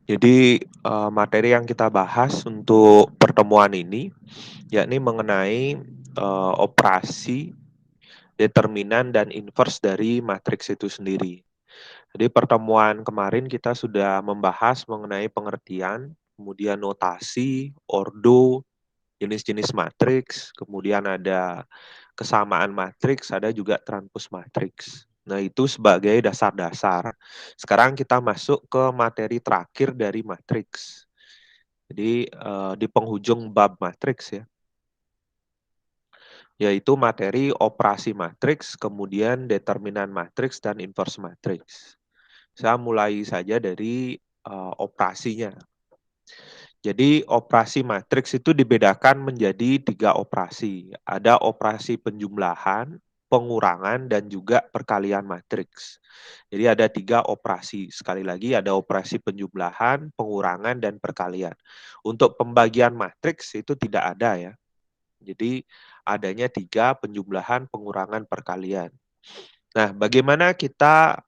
Jadi, materi yang kita bahas untuk pertemuan ini, yakni mengenai, operasi, determinan, dan inverse dari matriks itu sendiri. Jadi pertemuan kemarin kita sudah membahas mengenai pengertian, kemudian notasi, ordo, jenis-jenis matriks, kemudian ada kesamaan matriks, ada juga transpose matriks. Nah, itu sebagai dasar-dasar. Sekarang kita masuk ke materi terakhir dari matriks. Jadi, di penghujung bab matriks ya, yaitu materi operasi matriks, kemudian determinan matriks, dan inverse matriks. Saya mulai saja dari operasinya. Jadi operasi matriks itu dibedakan menjadi 3 operasi. Ada operasi penjumlahan, pengurangan, dan juga perkalian matriks. Jadi ada 3 operasi. Sekali lagi ada operasi penjumlahan, pengurangan, dan perkalian. Untuk pembagian matriks itu tidak ada ya. Jadi adanya 3 penjumlahan, pengurangan, perkalian. Nah, bagaimana kita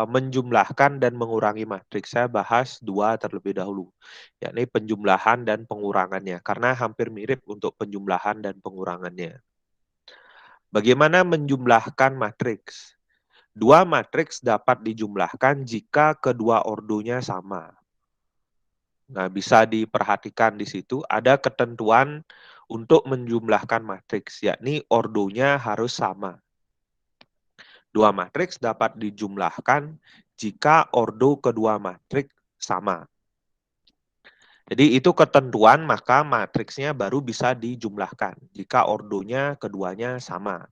menjumlahkan dan mengurangi matriks? Saya bahas 2 terlebih dahulu, yakni penjumlahan dan pengurangannya, karena hampir mirip untuk penjumlahan dan pengurangannya. Bagaimana menjumlahkan matriks? Dua matriks dapat dijumlahkan jika kedua ordonya sama. Nah, bisa diperhatikan di situ ada ketentuan untuk menjumlahkan matriks, yakni ordonya harus sama. Dua matriks dapat dijumlahkan jika ordo kedua matriks sama. Jadi itu ketentuan, maka matriksnya baru bisa dijumlahkan jika ordonya keduanya sama.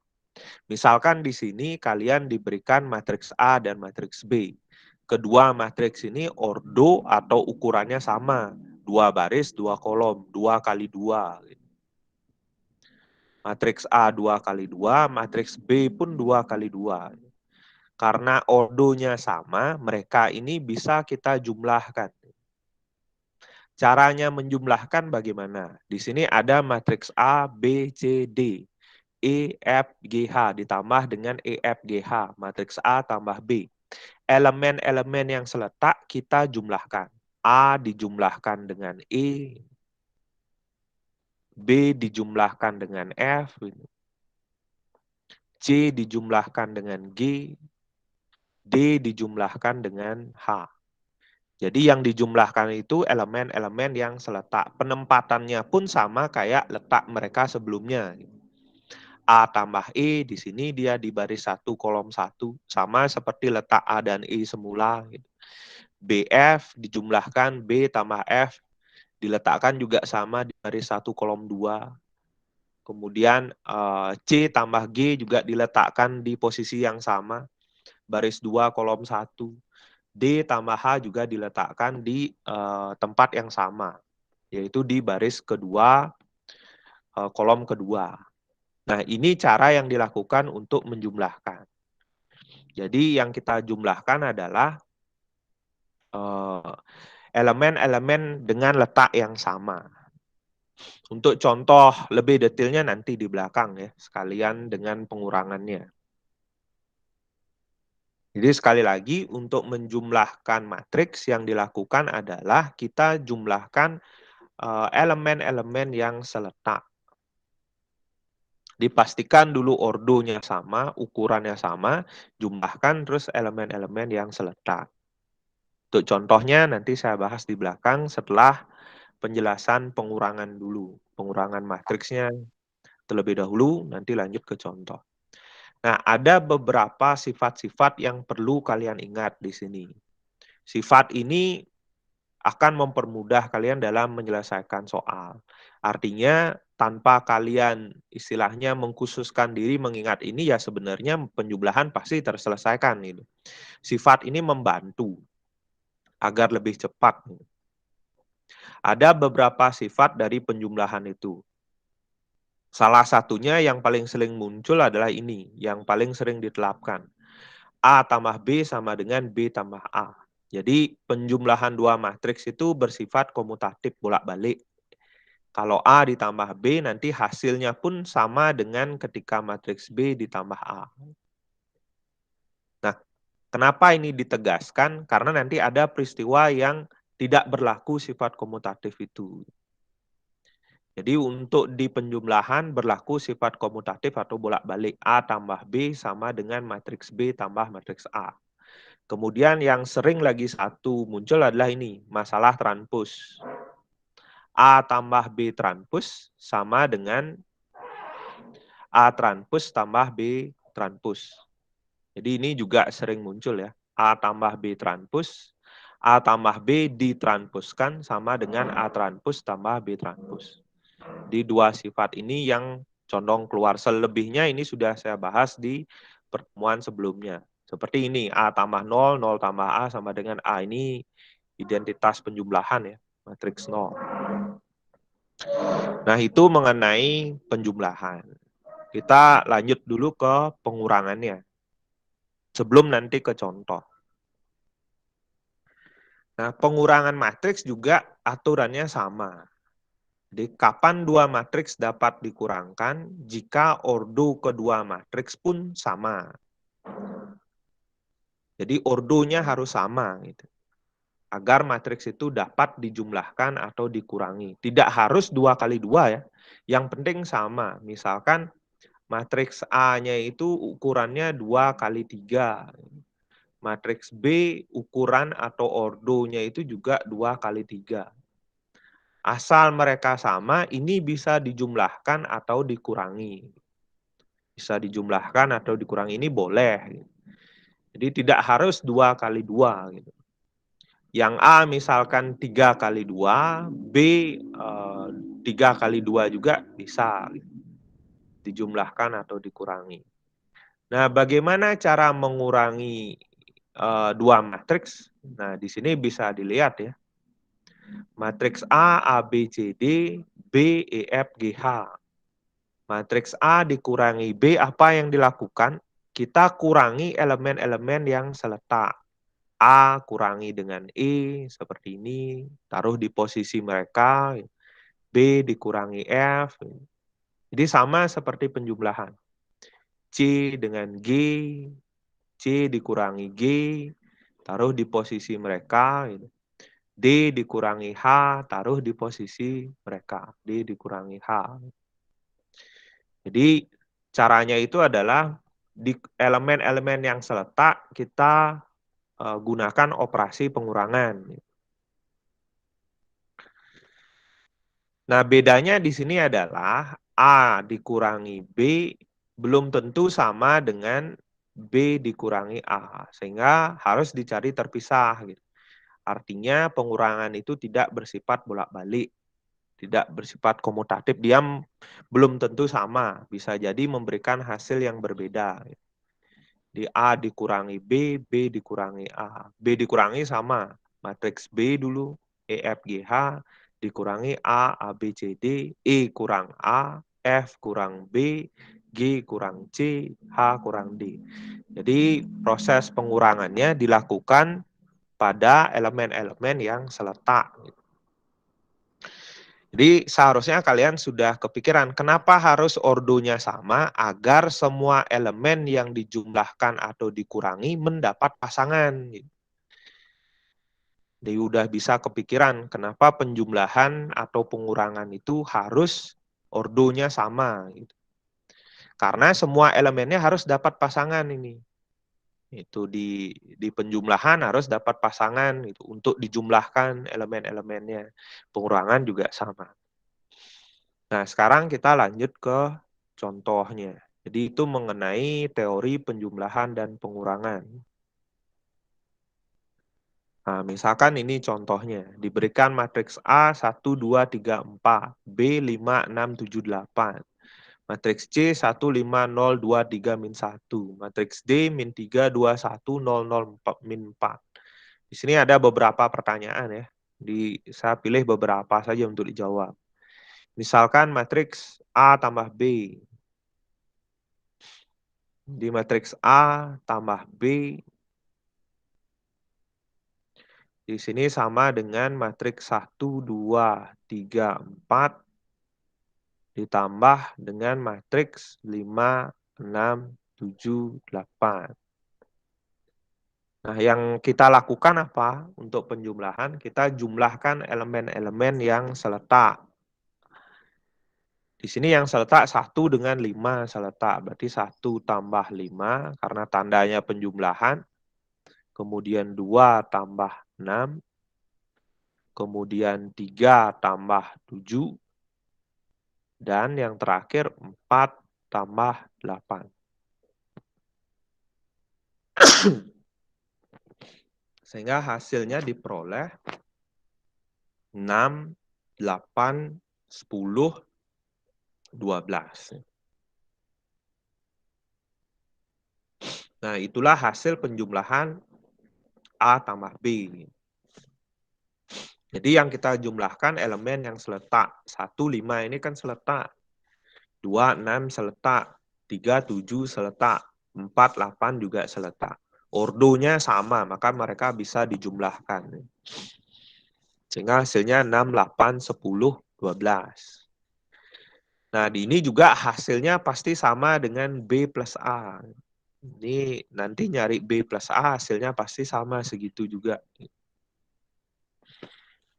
Misalkan di sini kalian diberikan matriks A dan matriks B. Kedua matriks ini ordo atau ukurannya sama. 2 baris, 2 kolom, 2 kali 2. Matriks A 2 kali 2, matriks B pun 2 kali 2. Karena ordonya sama, mereka ini bisa kita jumlahkan. Caranya menjumlahkan bagaimana? Di sini ada matriks A, B, C, D. E, F, G, H ditambah dengan E, F, G, H. Matriks A tambah B. Elemen-elemen yang seletak kita jumlahkan. A dijumlahkan dengan E, B dijumlahkan dengan F, C dijumlahkan dengan G, D dijumlahkan dengan H. Jadi yang dijumlahkan itu elemen-elemen yang seletak. Penempatannya pun sama kayak letak mereka sebelumnya. A tambah E, di sini dia di baris 1 kolom 1. Sama seperti letak A dan E semula. BF dijumlahkan B tambah F, diletakkan juga sama di baris 1 kolom 2. Kemudian C tambah G juga diletakkan di posisi yang sama, baris 2 kolom 1. D tambah H juga diletakkan di tempat yang sama, yaitu di baris kedua, kolom kedua. Nah, ini cara yang dilakukan untuk menjumlahkan. Jadi yang kita jumlahkan adalah elemen-elemen dengan letak yang sama. Untuk contoh lebih detailnya nanti di belakang ya, sekalian dengan pengurangannya. Jadi sekali lagi untuk menjumlahkan matriks yang dilakukan adalah kita jumlahkan elemen-elemen yang seletak. Dipastikan dulu ordonya sama, ukurannya sama, jumlahkan terus elemen-elemen yang seletak. Untuk contohnya nanti saya bahas di belakang setelah penjelasan pengurangan dulu. Pengurangan matriksnya terlebih dahulu, nanti lanjut ke contoh. Nah, ada beberapa sifat-sifat yang perlu kalian ingat di sini. Sifat ini akan mempermudah kalian dalam menyelesaikan soal. Artinya, tanpa kalian istilahnya mengkhususkan diri mengingat ini, ya sebenarnya penjumlahan pasti terselesaikan. Gitu. Sifat ini membantu agar lebih cepat. Ada beberapa sifat dari penjumlahan itu. Salah satunya yang paling sering muncul adalah ini, yang paling sering diterapkan. A tambah B sama dengan B tambah A. Jadi penjumlahan dua matriks itu bersifat komutatif bolak-balik. Kalau A ditambah B nanti hasilnya pun sama dengan ketika matriks B ditambah A. Nah, kenapa ini ditegaskan? Karena nanti ada peristiwa yang tidak berlaku sifat komutatif itu. Jadi untuk di penjumlahan berlaku sifat komutatif atau bolak-balik A tambah B sama dengan matriks B tambah matriks A. Kemudian yang sering lagi satu muncul adalah ini, masalah transpos. A tambah B transpos sama dengan A transpos tambah B transpos. Jadi ini juga sering muncul ya. A tambah B transpos, A tambah B ditranspuskan sama dengan A transpos tambah B transpos. Di dua sifat ini yang condong keluar. Selebihnya ini sudah saya bahas di pertemuan sebelumnya. Seperti ini, A tambah 0, 0 tambah A sama dengan A. Ini identitas penjumlahan ya, matriks 0. Nah, itu mengenai penjumlahan. Kita lanjut dulu ke pengurangannya. Sebelum nanti ke contoh. Nah, pengurangan matriks juga aturannya sama. Jadi, kapan dua matriks dapat dikurangkan jika ordo kedua matriks pun sama. Jadi, ordonya harus sama. Gitu. Agar matriks itu dapat dijumlahkan atau dikurangi. Tidak harus 2 kali 2 ya. Yang penting sama. Misalkan matriks A-nya itu ukurannya 2 kali 3. Matriks B ukuran atau ordonya itu juga 2 kali 3. Asal mereka sama, ini bisa dijumlahkan atau dikurangi. Bisa dijumlahkan atau dikurangi, ini boleh. Jadi tidak harus 2 kali 2. Gitu. Yang A misalkan 3 kali 2, B 3 kali 2 juga bisa. Gitu. Dijumlahkan atau dikurangi. Nah, bagaimana cara mengurangi dua matriks? Nah, di sini bisa dilihat ya. Matriks A, A, B, C, D, B, E, F, G, H. Matriks A dikurangi B, apa yang dilakukan? Kita kurangi elemen-elemen yang seletak. A kurangi dengan E, seperti ini. Taruh di posisi mereka. B dikurangi F. Jadi sama seperti penjumlahan. C dengan G, C dikurangi G, taruh di posisi mereka. D dikurangi H, taruh di posisi mereka. D dikurangi H. Jadi caranya itu adalah di elemen-elemen yang seletak kita gunakan operasi pengurangan. Nah, bedanya di sini adalah A dikurangi B belum tentu sama dengan B dikurangi A, sehingga harus dicari terpisah. Gitu. Artinya pengurangan itu tidak bersifat bolak-balik, tidak bersifat komutatif, dia belum tentu sama, bisa jadi memberikan hasil yang berbeda. Di A dikurangi B, B dikurangi A. B dikurangi sama, matriks B dulu, E, F, G, H, dikurangi A, A, B, C, D, E kurang A, F kurang B, G kurang C, H kurang D. Jadi proses pengurangannya dilakukan pada elemen-elemen yang seletak. Jadi seharusnya kalian sudah kepikiran kenapa harus ordonya sama agar semua elemen yang dijumlahkan atau dikurangi mendapat pasangan. Jadi udah bisa kepikiran kenapa penjumlahan atau pengurangan itu harus ordonya sama. Karena semua elemennya harus dapat pasangan ini. Itu di penjumlahan harus dapat pasangan itu untuk dijumlahkan elemen-elemennya. Pengurangan juga sama. Nah, sekarang kita lanjut ke contohnya. Jadi itu mengenai teori penjumlahan dan pengurangan. Nah, misalkan ini contohnya. Diberikan matriks A 1, 2, 3, 4, B 5, 6, 7, 8. Matriks C 1, 5, 0, 2, 3, min 1. Matriks D min 3, 2, 1, 0, 0, 4, min 4. Di sini ada beberapa pertanyaan ya. Saya pilih beberapa saja untuk dijawab. Misalkan matriks A tambah B. Di matriks A tambah B, di sini sama dengan matriks 1, 2, 3, 4, ditambah dengan matriks 5, 6, 7, 8. Nah, yang kita lakukan apa untuk penjumlahan? Kita jumlahkan elemen-elemen yang seletak. Di sini yang seletak 1 dengan 5 seletak. Berarti 1 tambah 5 karena tandanya penjumlahan. Kemudian 2 tambah 6. Kemudian 3 tambah 7. Dan yang terakhir 4 tambah 8. Sehingga hasilnya diperoleh 6, 8, 10, 12. Nah, itulah hasil penjumlahan A tambah B. Jadi yang kita jumlahkan elemen yang seletak. 1, 5 ini kan seletak. 2, 6 seletak. 3, 7 seletak. 4, 8 juga seletak. Ordonya sama, maka mereka bisa dijumlahkan. Sehingga hasilnya 6, 8, 10, 12. Nah, di ini juga hasilnya pasti sama dengan B plus A. Ini nanti nyari B plus A hasilnya pasti sama segitu juga.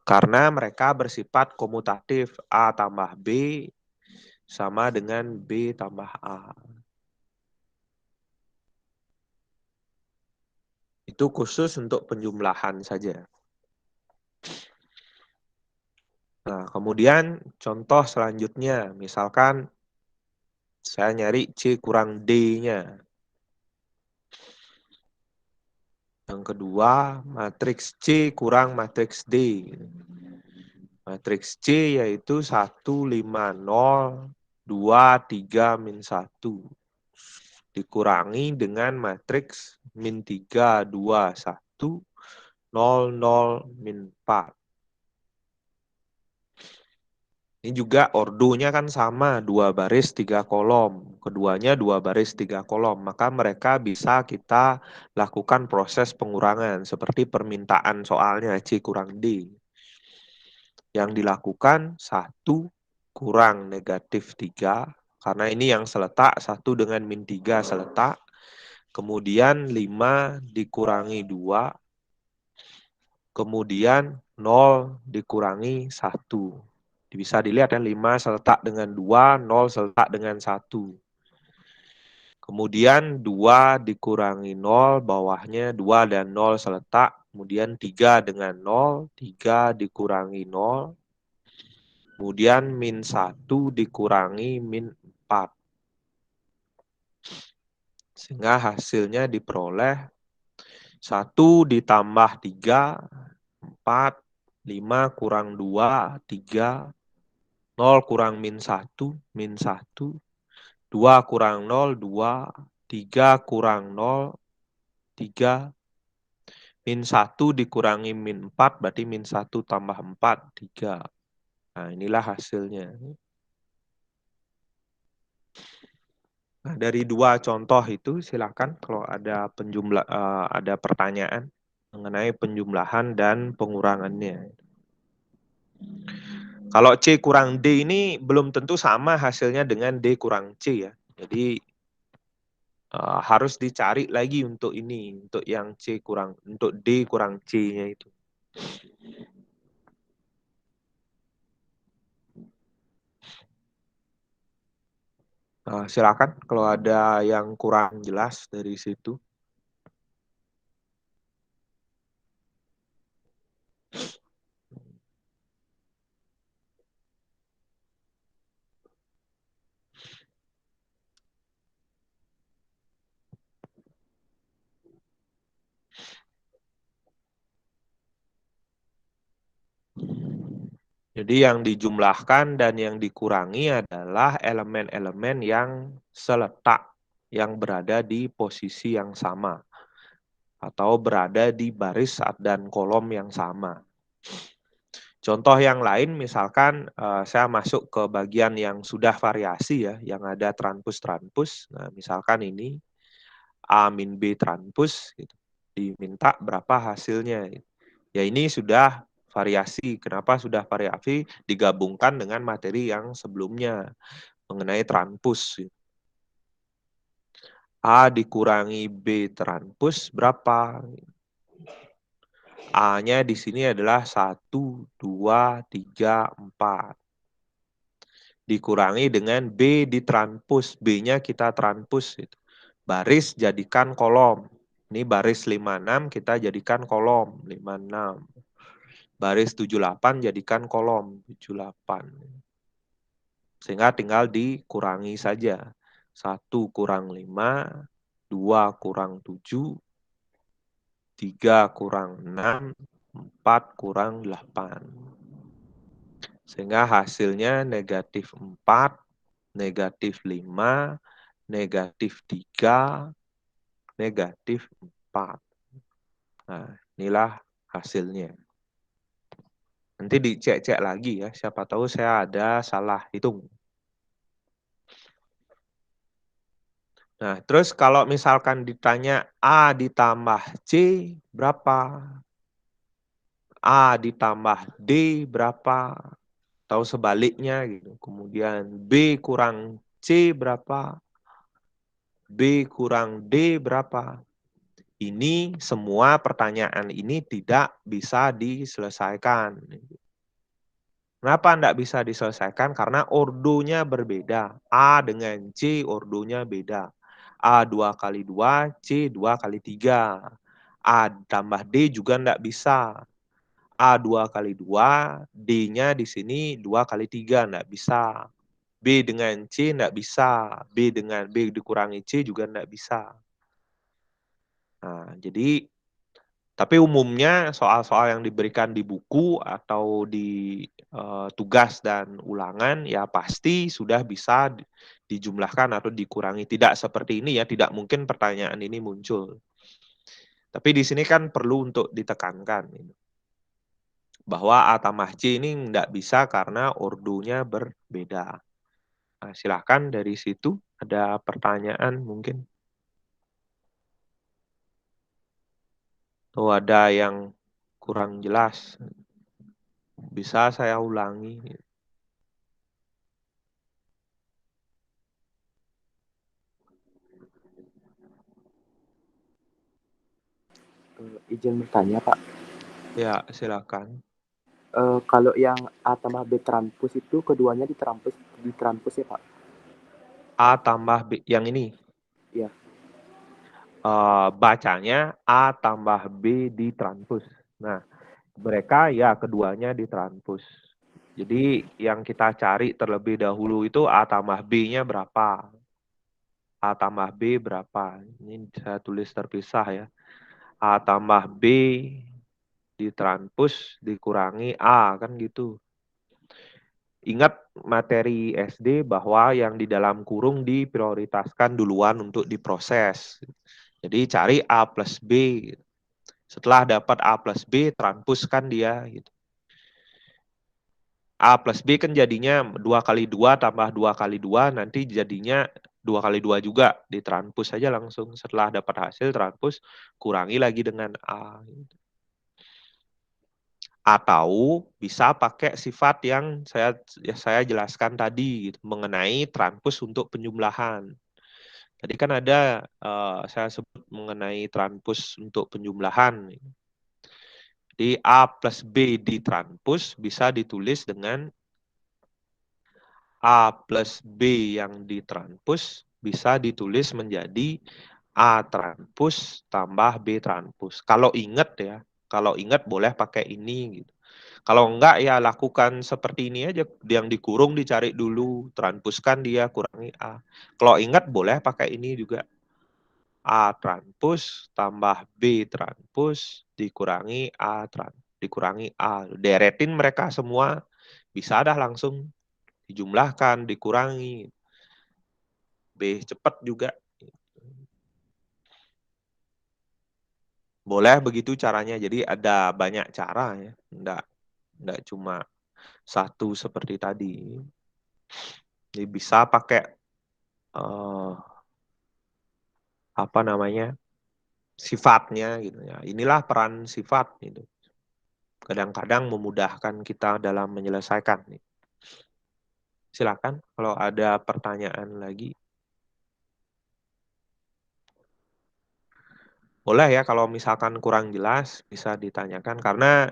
Karena mereka bersifat komutatif. A tambah B sama dengan B tambah A. Itu khusus untuk penjumlahan saja. Nah, kemudian contoh selanjutnya. Misalkan saya nyari C kurang D-nya. Yang kedua, matriks C kurang matriks D. Matriks C yaitu 1, 5, 0, 2, 3, min 1. Dikurangi dengan matriks min 3, 2, 1, 0, 0, min 4. Ini juga ordonya kan sama, 2 baris 3 kolom. Keduanya 2 baris 3 kolom. Maka mereka bisa kita lakukan proses pengurangan seperti permintaan soalnya C kurang D. Yang dilakukan 1 kurang negatif 3. Karena ini yang seletak, 1 dengan min 3 seletak. Kemudian 5 dikurangi 2. Kemudian 0 dikurangi 1. Bisa dilihat kan 5 seletak dengan 2, 0 seletak dengan 1. Kemudian 2 dikurangi 0, bawahnya 2 dan 0 seletak. Kemudian 3 dengan 0, 3 dikurangi 0. Kemudian min 1 dikurangi min 4. Sehingga hasilnya diperoleh 1 ditambah 3, 4, 5 kurang 2, 3, 0 kurang min 1, min 1, 2 kurang 0, 2, 3 kurang 0, 3, min 1 dikurangi min 4, berarti min 1 tambah 4, 3. Nah, inilah hasilnya. Nah, dari 2 contoh itu silakan kalau ada ada pertanyaan mengenai penjumlahan dan pengurangannya. Kalau C kurang D ini belum tentu sama hasilnya dengan D kurang C ya. Jadi harus dicari lagi untuk ini, untuk yang C kurang, untuk D kurang C-nya itu. Silakan kalau ada yang kurang jelas dari situ. Jadi yang dijumlahkan dan yang dikurangi adalah elemen-elemen yang seletak, yang berada di posisi yang sama, atau berada di baris dan kolom yang sama. Contoh yang lain, misalkan saya masuk ke bagian yang sudah variasi ya, yang ada transpus-transpus. Nah, misalkan ini A min B transpus, gitu. Diminta berapa hasilnya. Ya ini sudah variasi. Kenapa sudah variasi? Digabungkan dengan materi yang sebelumnya mengenai transpus. A dikurangi B transpus berapa? A-nya di sini adalah 1, 2, 3, 4. Dikurangi dengan B ditranspus. B-nya kita transpus. Baris jadikan kolom. Ini baris 56 kita jadikan kolom. 56. Baris 78 jadikan kolom. 78. Sehingga tinggal dikurangi saja. 1 kurang 5, 2 kurang 7, 3 kurang 6, 4 kurang 8. Sehingga hasilnya negatif 4, negatif 5, negatif 3, negatif 4. Nah, inilah hasilnya. Nanti dicek-cek lagi ya, siapa tahu saya ada salah hitung. Nah, terus kalau misalkan ditanya A ditambah C berapa? A ditambah D berapa? Atau sebaliknya gitu. Kemudian B kurang C berapa? B kurang D berapa? Ini semua pertanyaan ini tidak bisa diselesaikan. Kenapa tidak bisa diselesaikan? Karena ordonya berbeda. A dengan C ordonya beda. A 2 kali 2, C 2 kali 3. A tambah D juga tidak bisa. A 2 kali 2, D-nya di sini 2 kali 3, tidak bisa. B dengan C tidak bisa. B dengan B dikurangi C juga tidak bisa. Nah, jadi tapi umumnya soal-soal yang diberikan di buku atau di tugas dan ulangan ya pasti sudah bisa dijumlahkan atau dikurangi. Tidak seperti ini ya, tidak mungkin pertanyaan ini muncul. Tapi di sini kan perlu untuk ditekankan bahwa A tambah C ini tidak bisa karena ordonya berbeda. Nah, silakan dari situ ada pertanyaan mungkin. Atau ada yang kurang jelas. Bisa saya ulangi. Izin bertanya, Pak. Ya, silakan. Kalau yang A tambah B transpus itu keduanya ditranspus ya, Pak? A tambah B, yang ini. Iya. Bacanya A tambah B ditranspus. Nah, mereka ya keduanya ditranspus. Jadi yang kita cari terlebih dahulu itu A tambah B-nya berapa. A tambah B berapa. Ini saya tulis terpisah ya. A tambah B ditranspus dikurangi A, kan gitu. Ingat materi SD bahwa yang di dalam kurung diprioritaskan duluan untuk diproses. Jadi cari A plus B. Setelah dapat A plus B, transpuskan dia. Gitu. A plus B kan jadinya 2 kali 2 tambah 2 kali 2, nanti jadinya 2 kali 2 juga. Ditranspus saja langsung. Setelah dapat hasil, transpus, kurangi lagi dengan A. Gitu. Atau bisa pakai sifat yang saya jelaskan tadi gitu, mengenai transpus untuk penjumlahan. Tadi kan ada saya sebut mengenai transpus untuk penjumlahan. Jadi A plus B ditranspus bisa ditulis dengan A plus B yang ditranspus bisa ditulis menjadi A transpus tambah B transpus. Kalau ingat ya, kalau ingat boleh pakai ini gitu. Kalau enggak ya lakukan seperti ini aja, yang dikurung dicari dulu, transpuskan dia, kurangi A. Kalau ingat boleh pakai ini juga. A transpus tambah B transpus dikurangi dikurangi A. Deretin mereka semua, bisa dah langsung dijumlahkan, dikurangi. B cepat juga. Boleh begitu caranya, jadi ada banyak cara ya. Enggak cuma satu seperti tadi. Jadi bisa pakai apa namanya sifatnya gitu ya. Inilah peran sifat gitu. Kadang-kadang memudahkan kita dalam menyelesaikan. Silakan kalau ada pertanyaan lagi. Boleh ya kalau misalkan kurang jelas bisa ditanyakan karena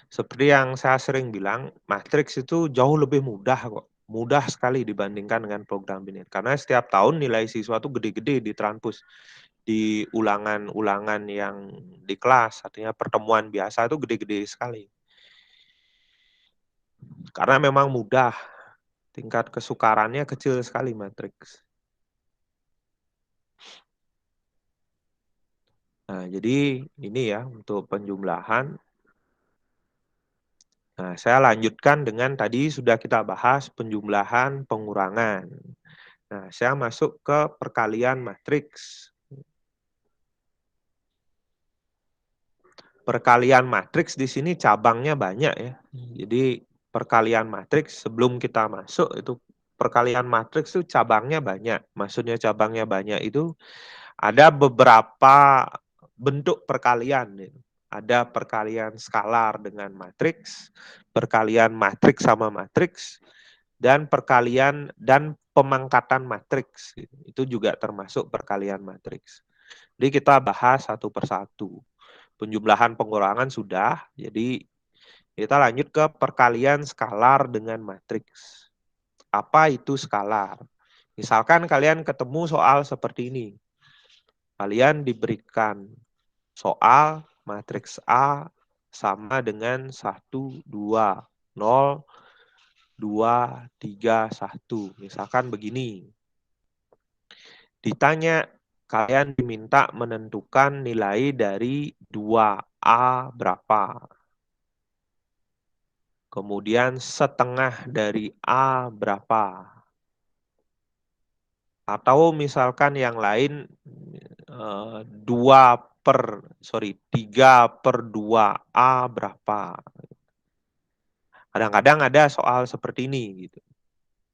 seperti yang saya sering bilang, matriks itu jauh lebih mudah kok. Mudah sekali dibandingkan dengan program binit. Karena setiap tahun nilai siswa tuh gede-gede di Transpus. Di ulangan-ulangan yang di kelas, artinya pertemuan biasa itu gede-gede sekali. Karena memang mudah. Tingkat kesukarannya kecil sekali matriks. Nah, jadi ini ya untuk penjumlahan. Nah, saya lanjutkan dengan tadi sudah kita bahas penjumlahan pengurangan. Nah, saya masuk ke perkalian matriks. Perkalian matriks di sini cabangnya banyak ya. Jadi perkalian matriks sebelum kita masuk itu perkalian matriks itu cabangnya banyak. Maksudnya cabangnya banyak itu ada beberapa bentuk perkalian. Ada perkalian skalar dengan matriks, perkalian matriks sama matriks, dan perkalian dan pemangkatan matriks. Itu juga termasuk perkalian matriks. Jadi kita bahas satu persatu. Penjumlahan pengurangan sudah, jadi kita lanjut ke perkalian skalar dengan matriks. Apa itu skalar? Misalkan kalian ketemu soal seperti ini. Kalian diberikan soal matriks A sama dengan 1, 2, 0, 2, 3, 1. Misalkan begini. Ditanya, kalian diminta menentukan nilai dari 2A berapa. Kemudian setengah dari A berapa. Atau misalkan yang lain 3/2A berapa. Kadang-kadang ada soal seperti ini gitu.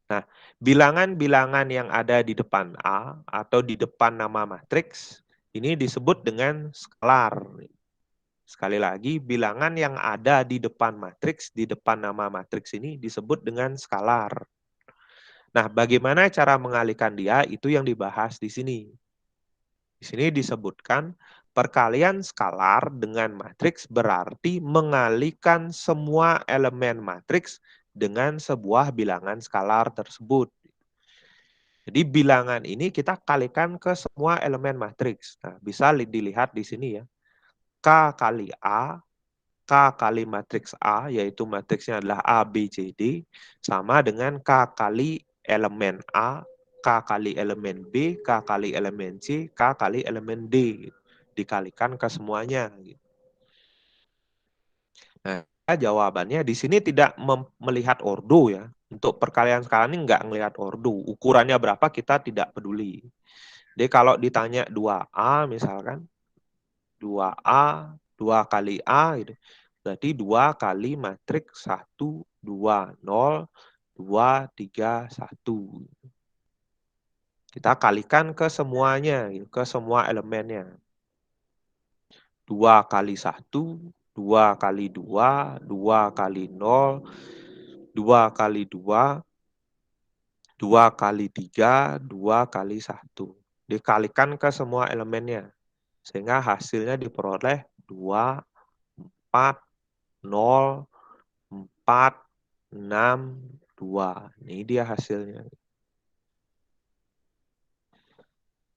Nah, bilangan-bilangan yang ada di depan A atau di depan nama matriks ini disebut dengan skalar. Sekali lagi, bilangan yang ada di depan matriks, di depan nama matriks ini disebut dengan skalar. Nah, bagaimana cara mengalihkan dia itu yang dibahas di sini. Di sini disebutkan perkalian skalar dengan matriks berarti mengalihkan semua elemen matriks dengan sebuah bilangan skalar tersebut. Jadi bilangan ini kita kalikan ke semua elemen matriks. Nah, bisa dilihat di sini ya. K kali A, K kali matriks A, yaitu matriksnya adalah A, B, C, D, sama dengan K kali elemen A, K kali elemen B, K kali elemen C, K kali elemen D. Dikalikan ke semuanya. Nah, jawabannya di sini tidak melihat ordo ya. Untuk perkalian skala ini nggak melihat ordo. Ukurannya berapa kita tidak peduli. Jadi kalau ditanya 2A misalkan, 2A, 2 kali A, gitu. Berarti 2 kali matriks 1, 2, 0, 2, 3, 1. Kita kalikan ke semuanya, gitu, ke semua elemennya. 2 kali 1, 2 kali 2, 2 kali 0, 2 kali 2, 2 kali 3, 2 kali 1. Dikalikan ke semua elemennya. Sehingga hasilnya diperoleh 2, 4, 0, 4, 6, 2. Ini dia hasilnya.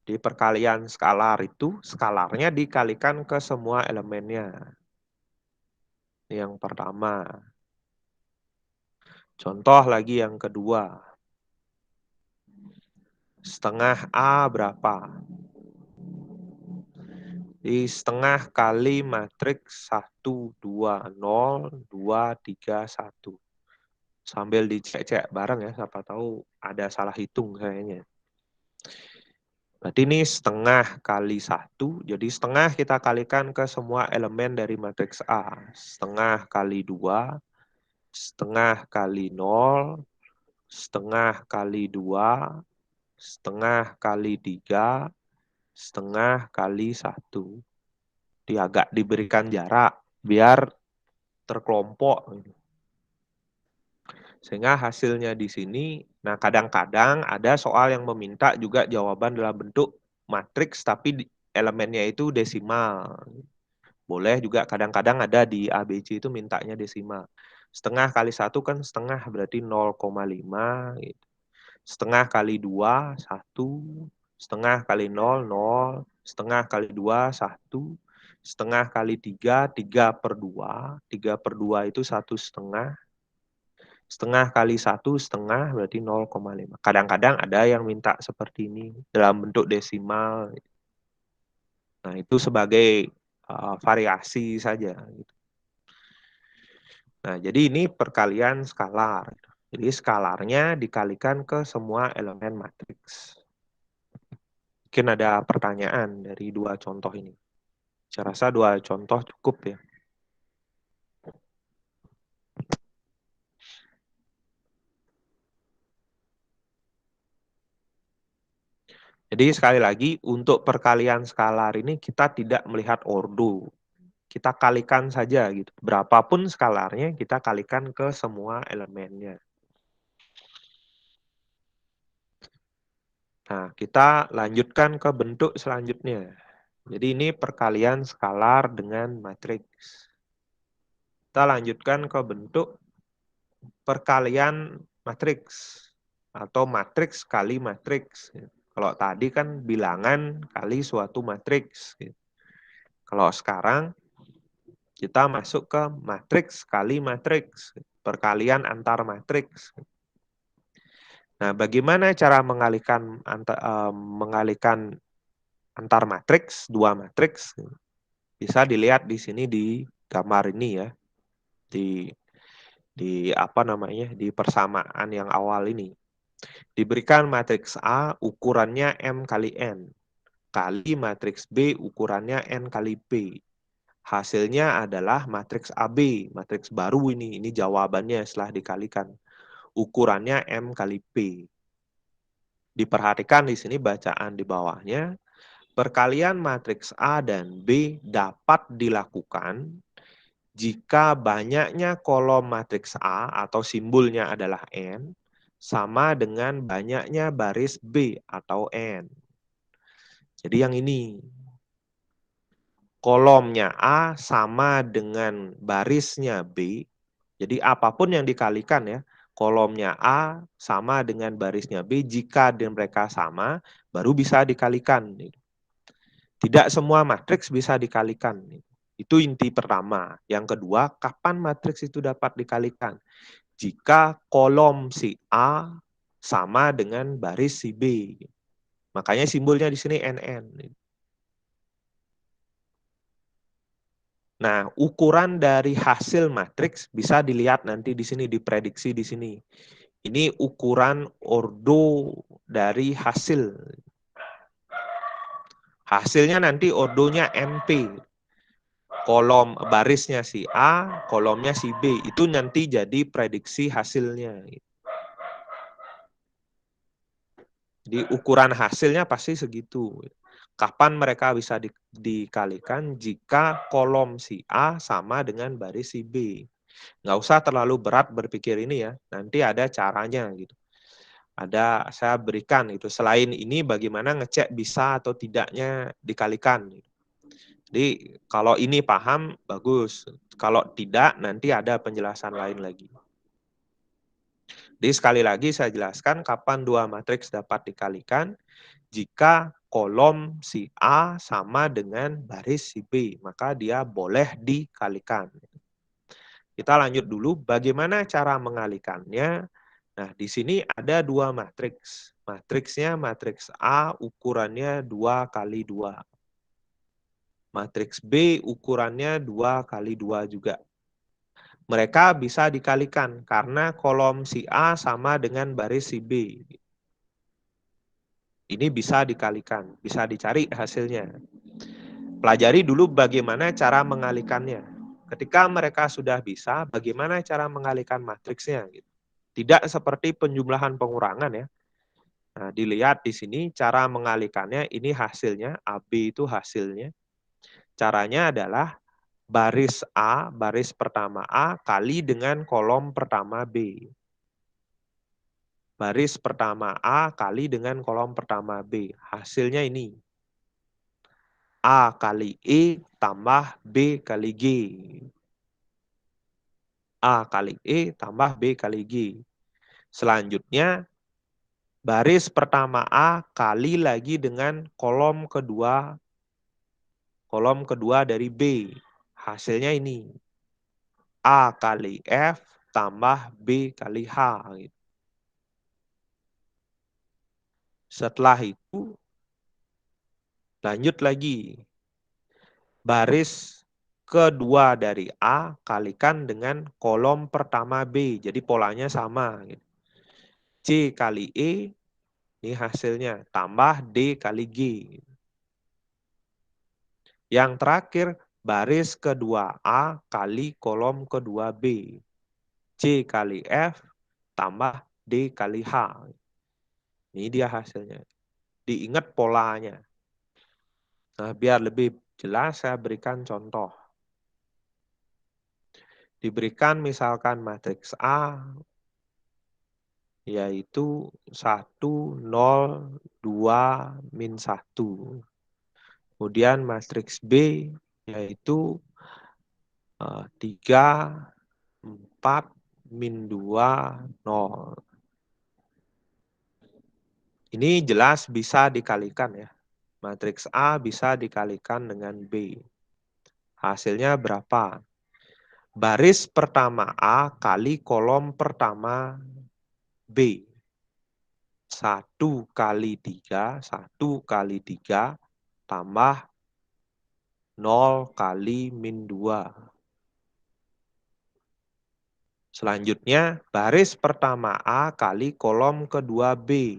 Di perkalian skalar itu, skalarnya dikalikan ke semua elemennya. Yang pertama. Contoh lagi yang kedua. Setengah A berapa? Di setengah kali matriks 1, 2, 0, 2, 3, 1. Sambil dicek-cek bareng ya, siapa tahu ada salah hitung kayaknya. Berarti ini setengah kali 1, jadi setengah kita kalikan ke semua elemen dari matriks A. Setengah kali 2, setengah kali 0, setengah kali 2, setengah kali 3, setengah kali 1. Dia agak diberikan jarak, biar terkelompok. Sehingga hasilnya di sini, nah kadang-kadang ada soal yang meminta juga jawaban dalam bentuk matriks, tapi elemennya itu desimal. Boleh juga kadang-kadang ada di ABC itu mintanya desimal. Setengah kali 1 kan setengah berarti 0,5 gitu. Setengah kali 2, 1. Setengah kali 0, 0. Setengah kali 2, 1. Setengah kali 3, 3/2. 3/2 itu 1,5. Setengah kali 1,5 berarti 0,5. Kadang-kadang ada yang minta seperti ini dalam bentuk desimal. Nah, itu sebagai variasi saja. Nah, jadi ini perkalian skalar. Jadi skalarnya dikalikan ke semua elemen matriks. Mungkin ada pertanyaan dari dua contoh ini. Saya rasa dua contoh cukup ya. Jadi sekali lagi, untuk perkalian skalar ini kita tidak melihat ordo. Kita kalikan saja gitu. Berapapun skalarnya, kita kalikan ke semua elemennya. Nah, kita lanjutkan ke bentuk selanjutnya. Jadi ini perkalian skalar dengan matriks. Kita lanjutkan ke bentuk perkalian matriks atau matriks kali matriks. Kalau tadi kan bilangan kali suatu matriks. Kalau sekarang kita masuk ke matriks kali matriks, perkalian antar matriks. Nah, bagaimana cara mengalihkan antar matriks, dua matriks? Bisa dilihat di sini di gambar ini ya. Di apa namanya? Di persamaan yang awal ini. Diberikan matriks A ukurannya M kali N, kali matriks B ukurannya N kali P. Hasilnya adalah matriks AB, matriks baru ini jawabannya setelah dikalikan. Ukurannya M kali P. Diperhatikan di sini bacaan di bawahnya, perkalian matriks A dan B dapat dilakukan jika banyaknya kolom matriks A atau simbolnya adalah N sama dengan banyaknya baris B atau N. Jadi yang ini, kolomnya A sama dengan barisnya B. Jadi apapun yang dikalikan ya, kolomnya A sama dengan barisnya B, jika mereka sama, baru bisa dikalikan. Tidak semua matriks bisa dikalikan. Itu inti pertama. Yang kedua, kapan matriks itu dapat dikalikan? Jika kolom si A sama dengan baris si B. Makanya simbolnya di sini NN. Nah, ukuran dari hasil matriks bisa dilihat nanti di sini, diprediksi di sini. Ini ukuran ordo dari hasil. Hasilnya nanti ordonya MP. Kolom barisnya si A, kolomnya si B. Itu nanti jadi prediksi hasilnya. Jadi ukuran hasilnya pasti segitu. Kapan mereka bisa dikalikan? Jika kolom si A sama dengan baris si B. Nggak usah terlalu berat berpikir ini ya. Nanti ada caranya gitu. Saya berikan itu. Selain ini bagaimana ngecek bisa atau tidaknya dikalikan. Jadi kalau ini paham bagus. Kalau tidak nanti ada penjelasan lain lagi. Jadi sekali lagi saya jelaskan kapan dua matriks dapat dikalikan jika kolom si A sama dengan baris si B, maka dia boleh dikalikan. Kita lanjut dulu bagaimana cara mengalikannya. Nah, di sini ada dua matriks. Matriksnya matriks A ukurannya 2 kali 2. Matriks B ukurannya 2 kali 2 juga. Mereka bisa dikalikan karena kolom si A sama dengan baris si B. Ini bisa dikalikan, bisa dicari hasilnya. Pelajari dulu bagaimana cara mengalikannya. Ketika mereka sudah bisa, bagaimana cara mengalihkan matriksnya. Tidak seperti penjumlahan pengurangan ya. Nah, dilihat di sini cara mengalihkannya, ini hasilnya, AB itu hasilnya. Caranya adalah baris A, baris pertama A, kali dengan kolom pertama B. Baris pertama A kali dengan kolom pertama B. Hasilnya ini. A kali E tambah B kali G. A kali E tambah B kali G. Selanjutnya, baris pertama A kali lagi dengan kolom kedua dari B. Hasilnya ini. A kali F tambah B kali H. Setelah itu, lanjut lagi. Baris kedua dari A kalikan dengan kolom pertama B. Jadi polanya sama. C kali E, ini hasilnya. Tambah D kali G. Yang terakhir, baris kedua A kali kolom kedua B. C kali F tambah D kali H. Ini dia hasilnya. Diingat polanya. Nah, biar lebih jelas saya berikan contoh. Diberikan misalkan matriks A yaitu 1, 0, 2, min 1. Kemudian matriks B yaitu 3, 4, min 2, 0. Ini jelas bisa dikalikan ya. Matriks A bisa dikalikan dengan B. Hasilnya berapa? Baris pertama A kali kolom pertama B. 1 kali 3, 1 kali 3, tambah 0 kali min 2. Selanjutnya, baris pertama A kali kolom kedua B.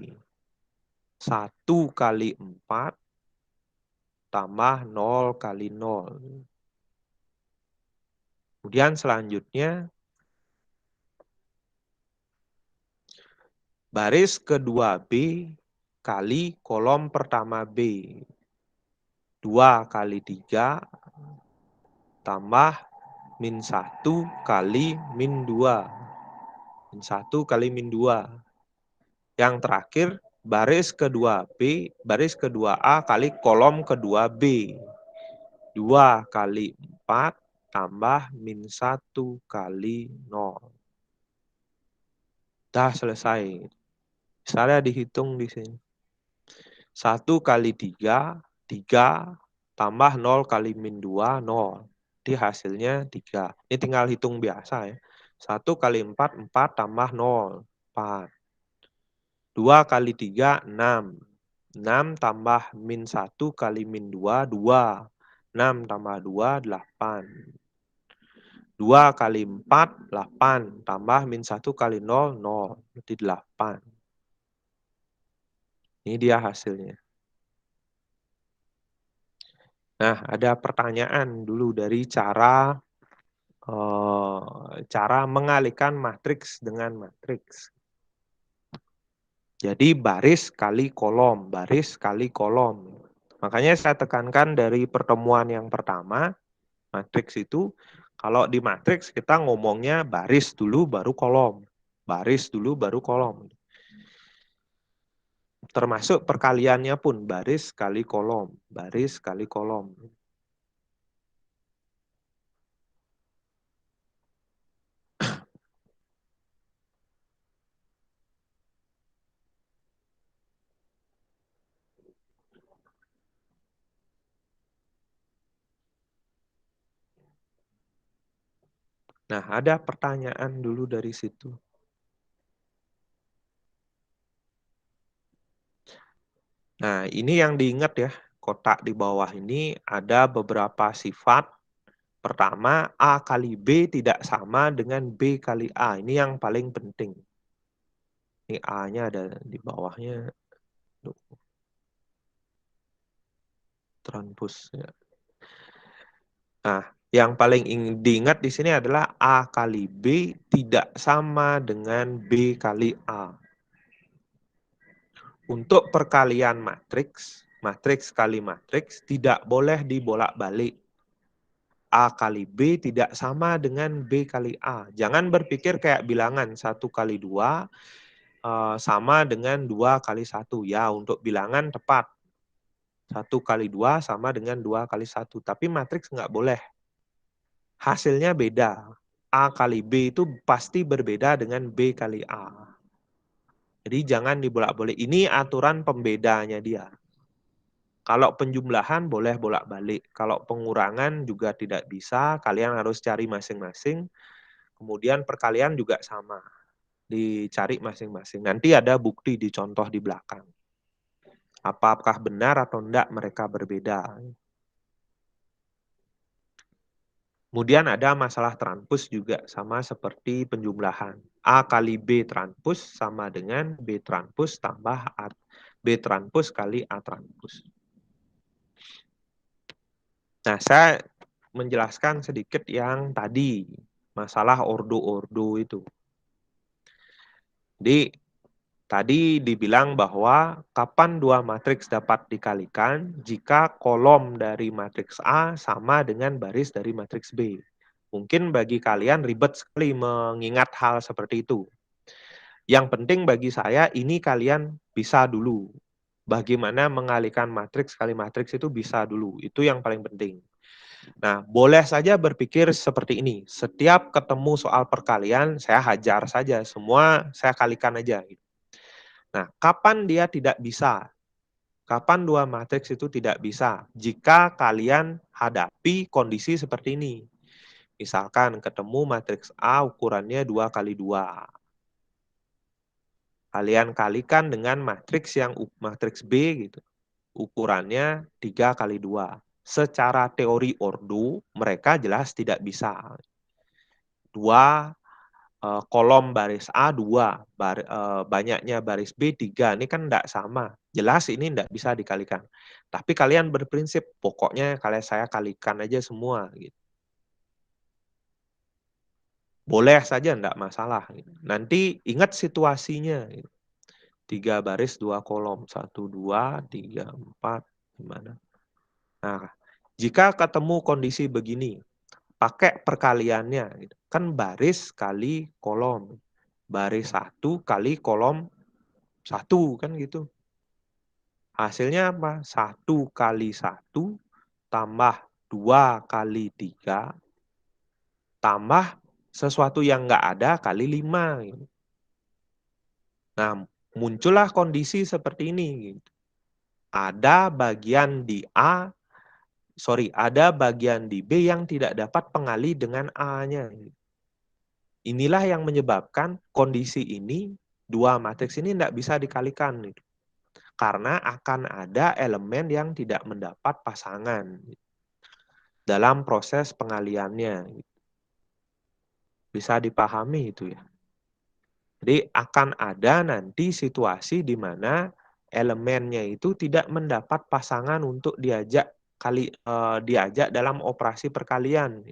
1 kali 4, tambah 0 kali 0. Kemudian selanjutnya, baris kedua B kali kolom pertama B. 2 kali 3 tambah min 1 kali min 2. Min 1 kali min 2. Yang terakhir, baris kedua B, baris kedua A kali kolom kedua B. 2 kali 4 tambah min 1 kali 0. Dah selesai. Misalnya dihitung di sini. 1 kali 3, 3 tambah 0 kali min 2, 0. Jadi hasilnya 3. Ini tinggal hitung biasa ya. 1 kali 4, 4 tambah 0, 4. 2 kali 3, 6. 6 tambah min 1 kali min 2, 2. 6 tambah 2, 8. 2 kali 4, 8. Tambah min 1 kali 0, 0. Berarti 8. Ini dia hasilnya. Nah, ada pertanyaan dulu dari cara mengalihkan matriks dengan matriks. Jadi baris kali kolom, baris kali kolom. Makanya saya tekankan dari pertemuan yang pertama, matriks itu, kalau di matriks kita ngomongnya baris dulu baru kolom. Baris dulu baru kolom. Termasuk perkaliannya pun baris kali kolom, baris kali kolom. Nah, ada pertanyaan dulu dari situ. Nah, ini yang diingat ya, kotak di bawah ini ada beberapa sifat. Pertama, A kali B tidak sama dengan B kali A. Ini yang paling penting. Ini A-nya ada di bawahnya. Transpose. Nah, yang paling diingat di sini adalah A kali B tidak sama dengan B kali A. Untuk perkalian matriks, matriks kali matriks tidak boleh dibolak-balik. A kali B tidak sama dengan B kali A. Jangan berpikir kayak bilangan 1 kali 2 sama dengan 2 kali 1. Ya, untuk bilangan tepat. 1 kali 2 sama dengan 2 kali 1. Tapi matriks nggak boleh. Hasilnya beda. A kali B itu pasti berbeda dengan B kali A. Jadi jangan dibolak-balik. Ini aturan pembedanya dia. Kalau penjumlahan boleh bolak-balik. Kalau pengurangan juga tidak bisa. Kalian harus cari masing-masing. Kemudian perkalian juga sama. Dicari masing-masing. Nanti ada bukti di contoh di belakang. Apakah benar atau tidak mereka berbeda. Kemudian ada masalah transpose juga sama seperti penjumlahan. A kali B transpose sama dengan B transpose tambah B transpose kali A transpose. Nah, saya menjelaskan sedikit yang tadi, masalah ordo-ordo itu. Jadi, tadi dibilang bahwa kapan dua matriks dapat dikalikan jika kolom dari matriks A sama dengan baris dari matriks B. Mungkin bagi kalian ribet sekali mengingat hal seperti itu. Yang penting bagi saya, ini kalian bisa dulu. Bagaimana mengalihkan matriks kali matriks itu bisa dulu. Itu yang paling penting. Nah, boleh saja berpikir seperti ini. Setiap ketemu soal perkalian, saya hajar saja. Semua saya kalikan aja. Nah, kapan dia tidak bisa? Kapan dua matriks itu tidak bisa? Jika kalian hadapi kondisi seperti ini. Misalkan ketemu matriks A ukurannya 2 kali 2. Kalian kalikan dengan matriks yang matriks B gitu. Ukurannya 3 kali 2. Secara teori ordo, mereka jelas tidak bisa. 2 kolom baris A 2, banyaknya baris B 3. Ini kan tidak sama. Jelas ini tidak bisa dikalikan. Tapi kalian berprinsip, pokoknya kalau saya kalikan aja semua. Gitu. Boleh saja, tidak masalah. Gitu. Nanti ingat situasinya. Gitu. 3 baris, 2 kolom. 1, 2, 3, 4. Gimana? Nah, jika ketemu kondisi begini, pakai perkaliannya. Gitu. Kan baris kali kolom. Baris 1 kali kolom 1, kan gitu. Hasilnya apa? 1 kali 1 tambah 2 kali 3 tambah sesuatu yang nggak ada kali 5. Gitu. Nah, muncullah kondisi seperti ini. Gitu. Ada bagian di ada bagian di B yang tidak dapat pengali dengan A-nya. Inilah yang menyebabkan kondisi ini, dua matriks ini tidak bisa dikalikan. Karena akan ada elemen yang tidak mendapat pasangan dalam proses pengaliannya. Bisa dipahami itu ya. Jadi akan ada nanti situasi di mana elemennya itu tidak mendapat pasangan untuk diajak dalam operasi perkalian.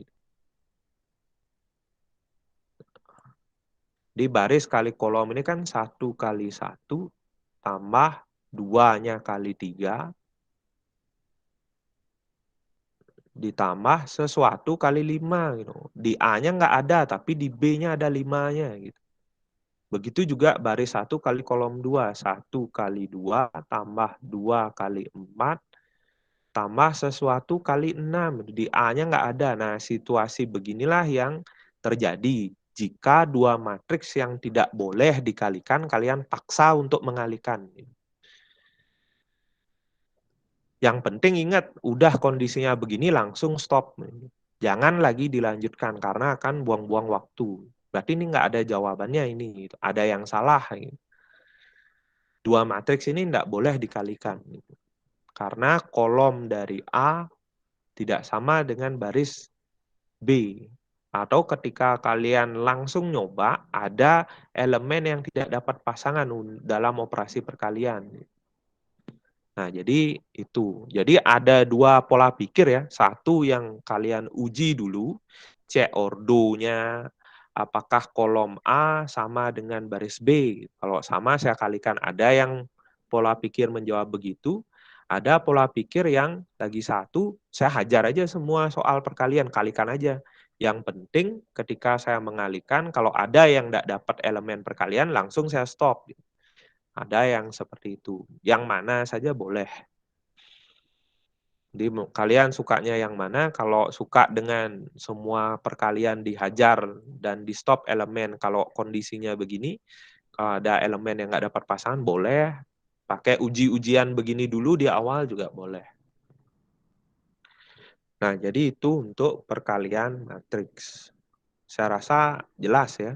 Di baris kali kolom ini kan 1 kali 1 tambah 2-nya kali 3 ditambah sesuatu kali 5 gitu. Di A-nya nggak ada, tapi di B-nya ada 5-nya gitu. Begitu juga baris 1 kali kolom 2, 1 kali 2 tambah 2 kali 4 tambah sesuatu kali 6. Di A-nya nggak ada. Nah, situasi beginilah yang terjadi jika dua matriks yang tidak boleh dikalikan, kalian paksa untuk mengalihkan. Yang penting ingat, udah kondisinya begini langsung stop. Jangan lagi dilanjutkan karena akan buang-buang waktu. Berarti ini nggak ada jawabannya ini. Ada yang salah. Dua matriks ini nggak boleh dikalikan. Karena kolom dari A tidak sama dengan baris B. Atau ketika kalian langsung nyoba, ada elemen yang tidak dapat pasangan dalam operasi perkalian. Nah, jadi itu. Jadi ada dua pola pikir ya. Satu yang kalian uji dulu, cek ordonya, apakah kolom A sama dengan baris B. Kalau sama saya kalikan. Ada yang pola pikir menjawab begitu. Ada pola pikir yang lagi satu, saya hajar aja semua soal perkalian, kalikan aja. Yang penting ketika saya mengalihkan, kalau ada yang tidak dapat elemen perkalian, langsung saya stop. Ada yang seperti itu. Yang mana saja boleh. Jadi kalian sukanya yang mana? Kalau suka dengan semua perkalian dihajar dan di stop elemen, kalau kondisinya begini, kalau ada elemen yang nggak dapat pasangan, boleh. Pakai uji-ujian begini dulu di awal juga boleh. Nah, jadi itu untuk perkalian matriks. Saya rasa jelas ya.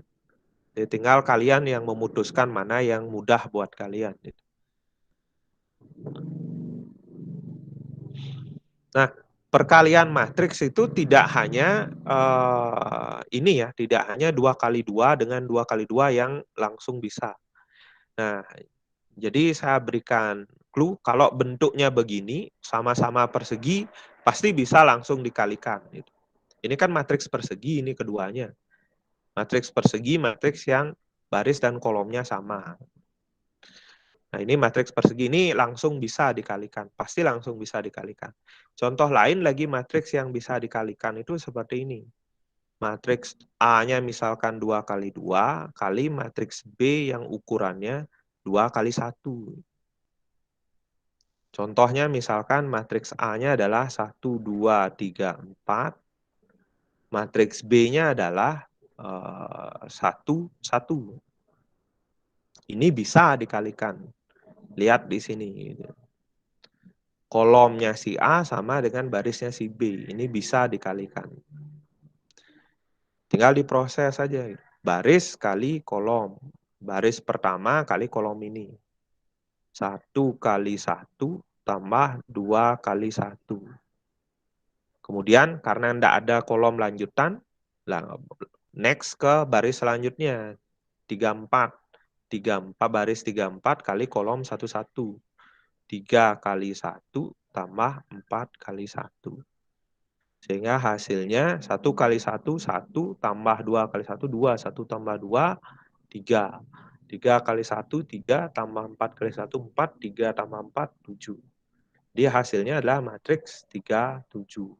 Jadi tinggal kalian yang memutuskan mana yang mudah buat kalian. Nah, perkalian matriks itu tidak hanya ini ya, tidak hanya 2x2 dengan 2x2 yang langsung bisa. Nah, jadi saya berikan clue, kalau bentuknya begini, sama-sama persegi, pasti bisa langsung dikalikan. Ini kan matriks persegi, ini keduanya. Matriks persegi, matriks yang baris dan kolomnya sama. Nah, ini matriks persegi ini langsung bisa dikalikan. Pasti langsung bisa dikalikan. Contoh lain lagi matriks yang bisa dikalikan itu seperti ini. Matriks A-nya misalkan 2x2 kali matriks B yang ukurannya 2x1. Contohnya misalkan matriks A-nya adalah 1, 2, 3, 4. Matriks B-nya adalah 1, 1. Ini bisa dikalikan. Lihat di sini. Kolomnya si A sama dengan barisnya si B. Ini bisa dikalikan. Tinggal diproses saja. Baris kali kolom. Baris pertama kali kolom ini. 1 kali 1 tambah 2 kali 1. Kemudian karena tidak ada kolom lanjutan, next ke baris selanjutnya. 34. 34 baris 34 kali kolom 11. 3 kali 1 tambah 4 kali 1. Sehingga hasilnya 1 kali 1, 1 tambah 2 kali 1, 2. 1 tambah 2, 3. 3 kali 1, 3 tambah 4 kali 1, 4. 3 tambah 4, 7. Jadi hasilnya adalah matriks 3, 7.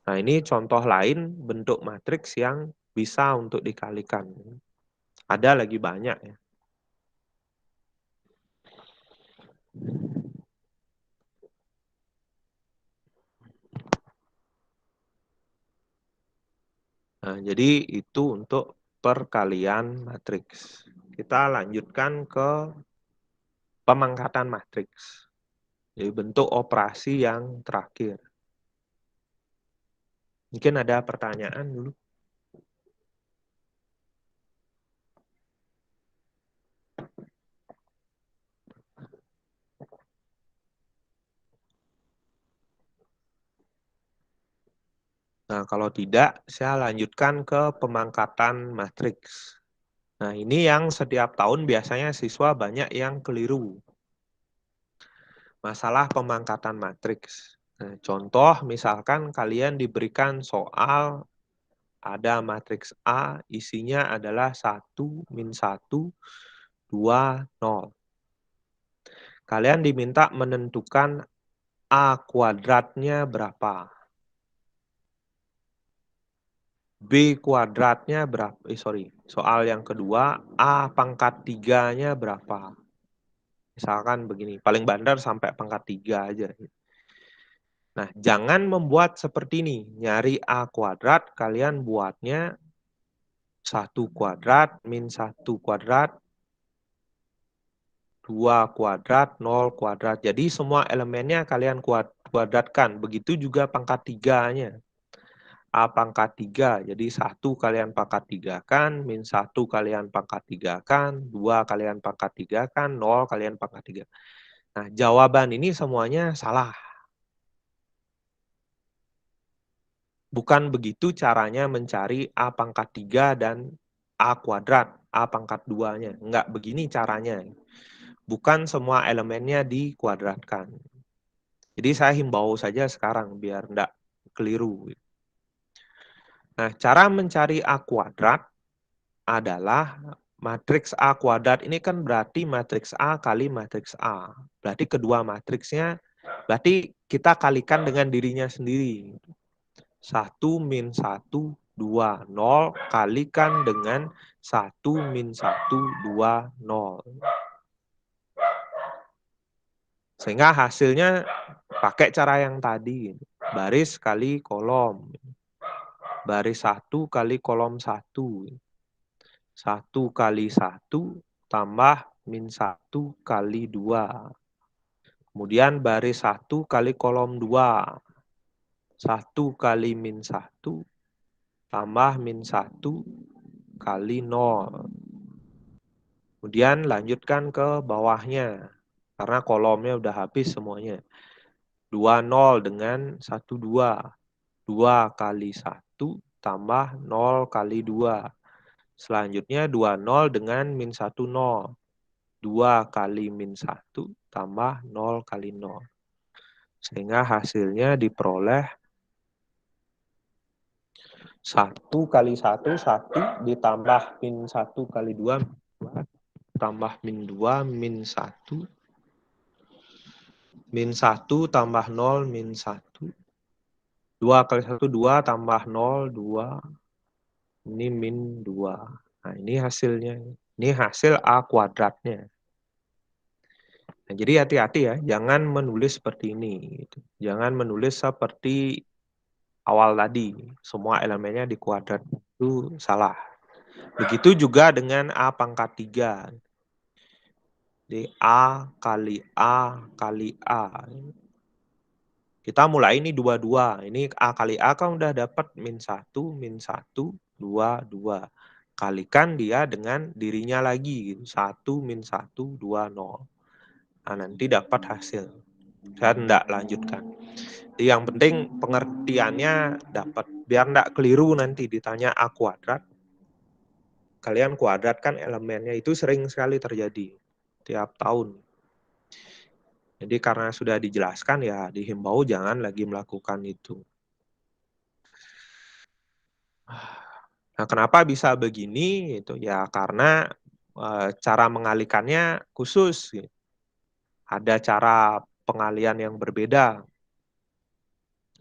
Nah, ini contoh lain bentuk matriks yang bisa untuk dikalikan. Ada lagi banyak ya. Nah, jadi itu untuk perkalian matriks. Kita lanjutkan ke pemangkatan matriks. Jadi bentuk operasi yang terakhir. Mungkin ada pertanyaan dulu. Nah, kalau tidak, saya lanjutkan ke pemangkatan matriks. Nah, ini yang setiap tahun biasanya siswa banyak yang keliru. Masalah pemangkatan matriks. Nah, contoh, misalkan kalian diberikan soal ada matriks A, isinya adalah 1, min 1, 2, 0. Kalian diminta menentukan A kuadratnya berapa. B kuadratnya berapa? Soal yang kedua, A pangkat 3-nya berapa? Misalkan begini, paling bandar sampai pangkat 3 aja. Nah, jangan membuat seperti ini. Nyari A kuadrat, kalian buatnya 1 kuadrat, min 1 kuadrat, 2 kuadrat, 0 kuadrat. Jadi semua elemennya kalian kuadratkan. Begitu juga pangkat 3-nya. A pangkat 3, jadi 1 kalian pangkat 3 kan, min 1 kalian pangkat 3 kan, 2 kalian pangkat 3 kan, 0 kalian pangkat 3. Nah, jawaban ini semuanya salah. Bukan begitu caranya mencari A pangkat 3 dan A kuadrat, A pangkat 2-nya. Enggak begini caranya. Bukan semua elemennya dikuadratkan. Jadi saya himbau saja sekarang biar enggak keliru. Nah, cara mencari A kuadrat adalah matriks A kuadrat ini kan berarti matriks A kali matriks A. Berarti kedua matriksnya, berarti kita kalikan dengan dirinya sendiri. 1 min 1, 2, 0, kalikan dengan 1 min 1, 2, 0. Sehingga hasilnya pakai cara yang tadi, baris kali kolom. Baris 1 kali kolom 1. 1 kali 1 tambah min 1 kali 2. Kemudian baris 1 kali kolom 2. 1 kali min 1 tambah min 1 kali 0. Kemudian lanjutkan ke bawahnya. Karena kolomnya udah habis semuanya. 2 0 dengan 1 2. 2 kali 1 tambah 0 kali 2. Selanjutnya 2 0 dengan min 1 0. 2 kali min 1 tambah 0 kali 0. Sehingga hasilnya diperoleh 1 kali 1, 1 ditambah min 1 kali 2, 2 tambah min 2, min 1. Min 1 tambah 0, min 1. 2 kali 1, 2 tambah 0, 2. Ini min 2. Nah, ini hasilnya. Ini hasil A kuadratnya. Nah, jadi hati-hati ya, jangan menulis seperti ini. Jangan menulis seperti awal tadi. Semua elemennya di kuadrat itu salah. Begitu juga dengan A pangkat 3. Jadi A kali A kali A. Kita mulai ini 22. Ini A kali A kan udah dapat min 1, min 1, 2, 2. Kalikan dia dengan dirinya lagi. 1, min 1, 2, 0. Nah, nanti dapat hasil. Saya tidak lanjutkan. Jadi yang penting pengertiannya dapat. Biar tidak keliru nanti ditanya A kuadrat. Kalian kuadratkan elemennya. Itu sering sekali terjadi. Tiap tahun. Jadi karena sudah dijelaskan ya dihimbau jangan lagi melakukan itu. Nah, kenapa bisa begini? Itu ya karena cara mengalikannya khusus. Ada cara pengalian yang berbeda.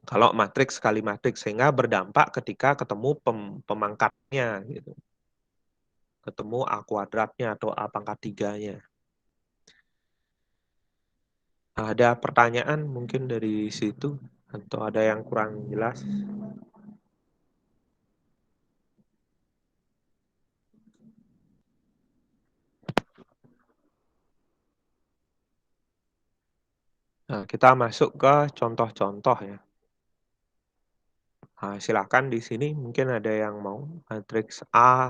Kalau matriks kali matriks sehingga berdampak ketika ketemu pemangkatnya gitu. Ketemu A kuadratnya atau A pangkat 3-nya. Nah, ada pertanyaan mungkin dari situ atau ada yang kurang jelas? Nah, kita masuk ke contoh-contoh ya. Nah, silakan di sini mungkin ada yang mau matriks A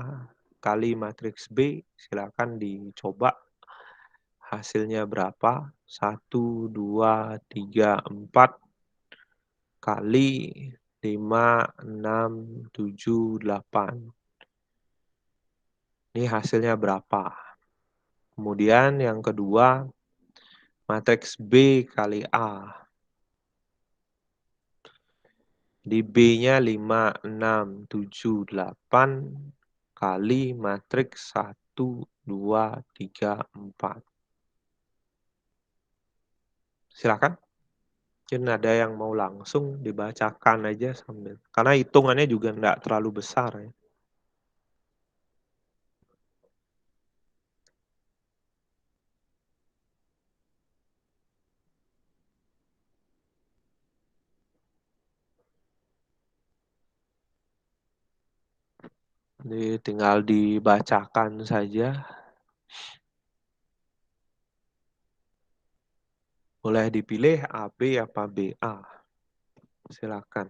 kali matriks B, silakan dicoba hasilnya berapa. 1, 2, 3, 4 kali 5, 6, 7, 8. Ini hasilnya berapa. Kemudian yang kedua, matriks B kali A. Di B-nya 5, 6, 7, 8 kali matriks 1, 2, 3, 4. Silakan. Mungkin ada yang mau langsung dibacakan aja sambil. Karena hitungannya juga enggak terlalu besar ya. Jadi tinggal dibacakan saja. Boleh dipilih AB apa BA. Silakan.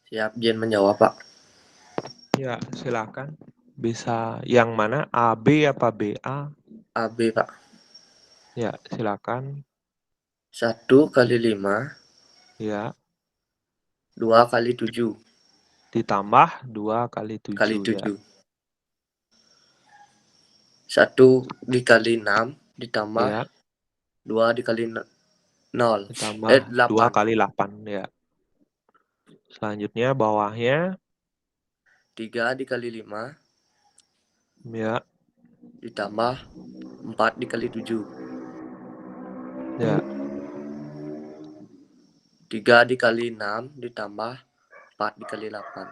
Siap, Jen menjawab, Pak. Ya, silakan. Bisa yang mana? AB apa BA? AB, Pak. Ya, silakan. 1 kali 5. Ya. 2 kali 7. Ditambah 2 kali 7 Kali ya. 7. 1 dikali 6 ditambah Ya, 2 dikali 0. ditambah 2 8. kali 8 ya. Selanjutnya bawahnya 3 dikali 5 ya. ditambah 4 dikali 7. Ya, 3 dikali 6 ditambah 4 dikali 8.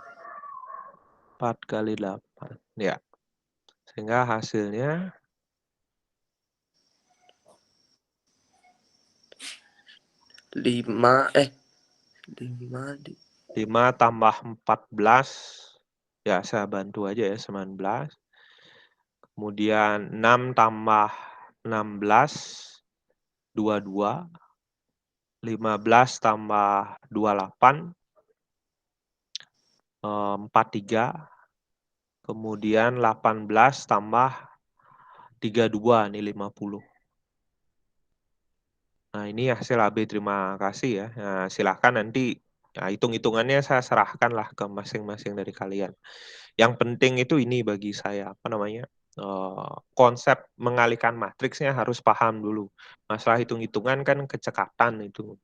4 kali 8. Ya. Sehingga hasilnya 5 5 tambah 14. Ya, saya bantu aja ya, 19. Kemudian 6 tambah 16, 22. 15 tambah 28, 43. Kemudian 18 tambah 32, nih 50. Nah, ini hasil AB, terima kasih ya. Nah, silahkan nanti hitung-hitungannya saya serahkan lah ke masing-masing dari kalian. Yang penting itu ini bagi saya, konsep mengalihkan matriksnya harus paham dulu. Masalah hitung-hitungan kan kecekatan itu.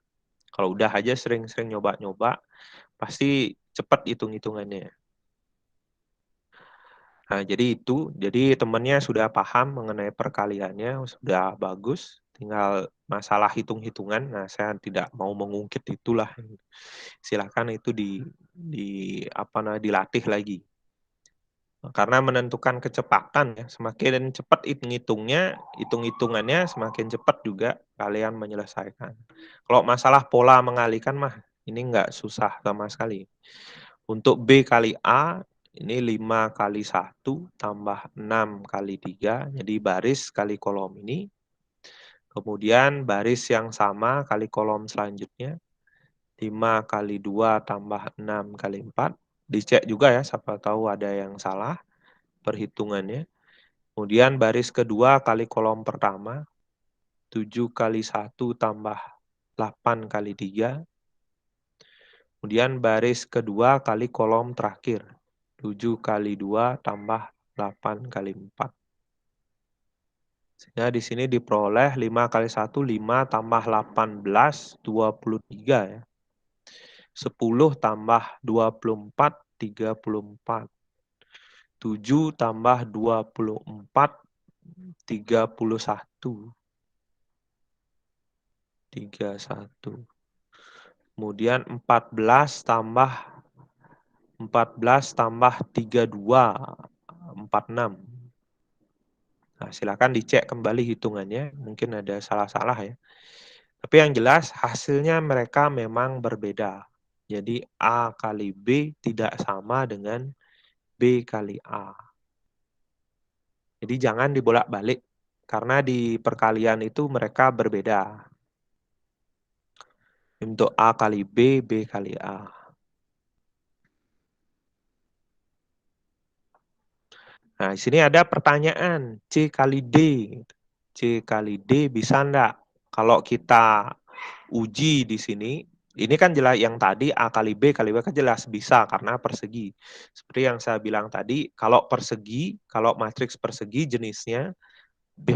Kalau udah aja sering-sering nyoba-nyoba, pasti cepat hitung-hitungannya. Nah, jadi temennya sudah paham mengenai perkaliannya, sudah bagus. Tinggal masalah hitung-hitungan, nah saya tidak mau mengungkit itulah. Silahkan itu dilatih lagi. Karena menentukan kecepatan ya, semakin cepat hitung-hitungannya semakin cepat juga kalian menyelesaikan. Kalau masalah pola mengalihkan mah ini nggak susah sama sekali. Untuk B kali A ini 5 kali 1 tambah 6 kali 3, jadi baris kali kolom ini. Kemudian baris yang sama kali kolom selanjutnya, 5 kali 2 tambah 6 kali 4. Dicek juga ya, siapa tahu ada yang salah perhitungannya. Kemudian baris kedua kali kolom pertama, 7 kali 1 tambah 8 kali 3. Kemudian baris kedua kali kolom terakhir, 7 kali 2 tambah 8 kali 4. Sehingga di sini diperoleh 5 kali 1, 5 tambah 18, 23 ya. 10 tambah 24, 34. 7 tambah 24, 31. 31. Kemudian 14 tambah 32, 46. Nah, silakan dicek kembali hitungannya, mungkin ada salah-salah ya. Tapi yang jelas hasilnya mereka memang berbeda. Jadi A kali B tidak sama dengan B kali A. Jadi jangan dibolak-balik, karena di perkalian itu mereka berbeda. Untuk A kali B, B kali A. Nah, di sini ada pertanyaan, C kali D. C kali D bisa enggak? Kalau kita uji di sini, ini kan jelas yang tadi A kali B kali B kan jelas bisa karena persegi. Seperti yang saya bilang tadi, kalau persegi, kalau matriks persegi jenisnya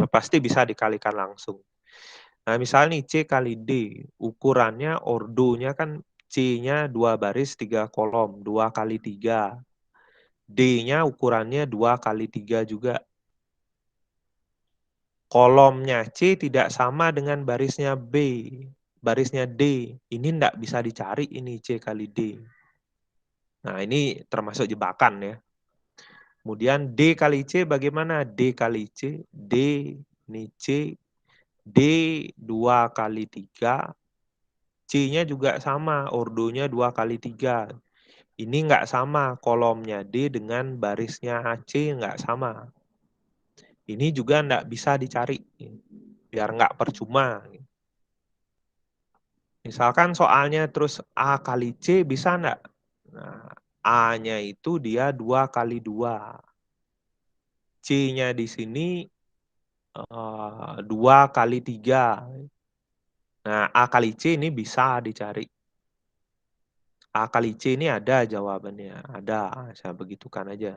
pasti bisa dikalikan langsung. Nah, misalnya nih C kali D, ukurannya ordonya kan C-nya 2 baris 3 kolom, 2 kali 3. D-nya ukurannya 2 kali 3 juga. Kolomnya C tidak sama dengan barisnya B, barisnya D. Ini tidak bisa dicari ini C kali D. Nah, ini termasuk jebakan ya. Kemudian D kali C bagaimana? D kali C, D, ini C, D 2 kali 3, C-nya juga sama, ordonya 2 kali 3. Ini nggak sama, kolomnya D dengan barisnya AC nggak sama. Ini juga nggak bisa dicari, biar nggak percuma. Misalkan soalnya terus A kali C bisa nggak? Nah, A-nya itu dia 2 kali 2. C-nya di sini 2 kali 3. Nah, A kali C ini bisa dicari. A kali C ini ada jawabannya. Ada, saya begitukan aja.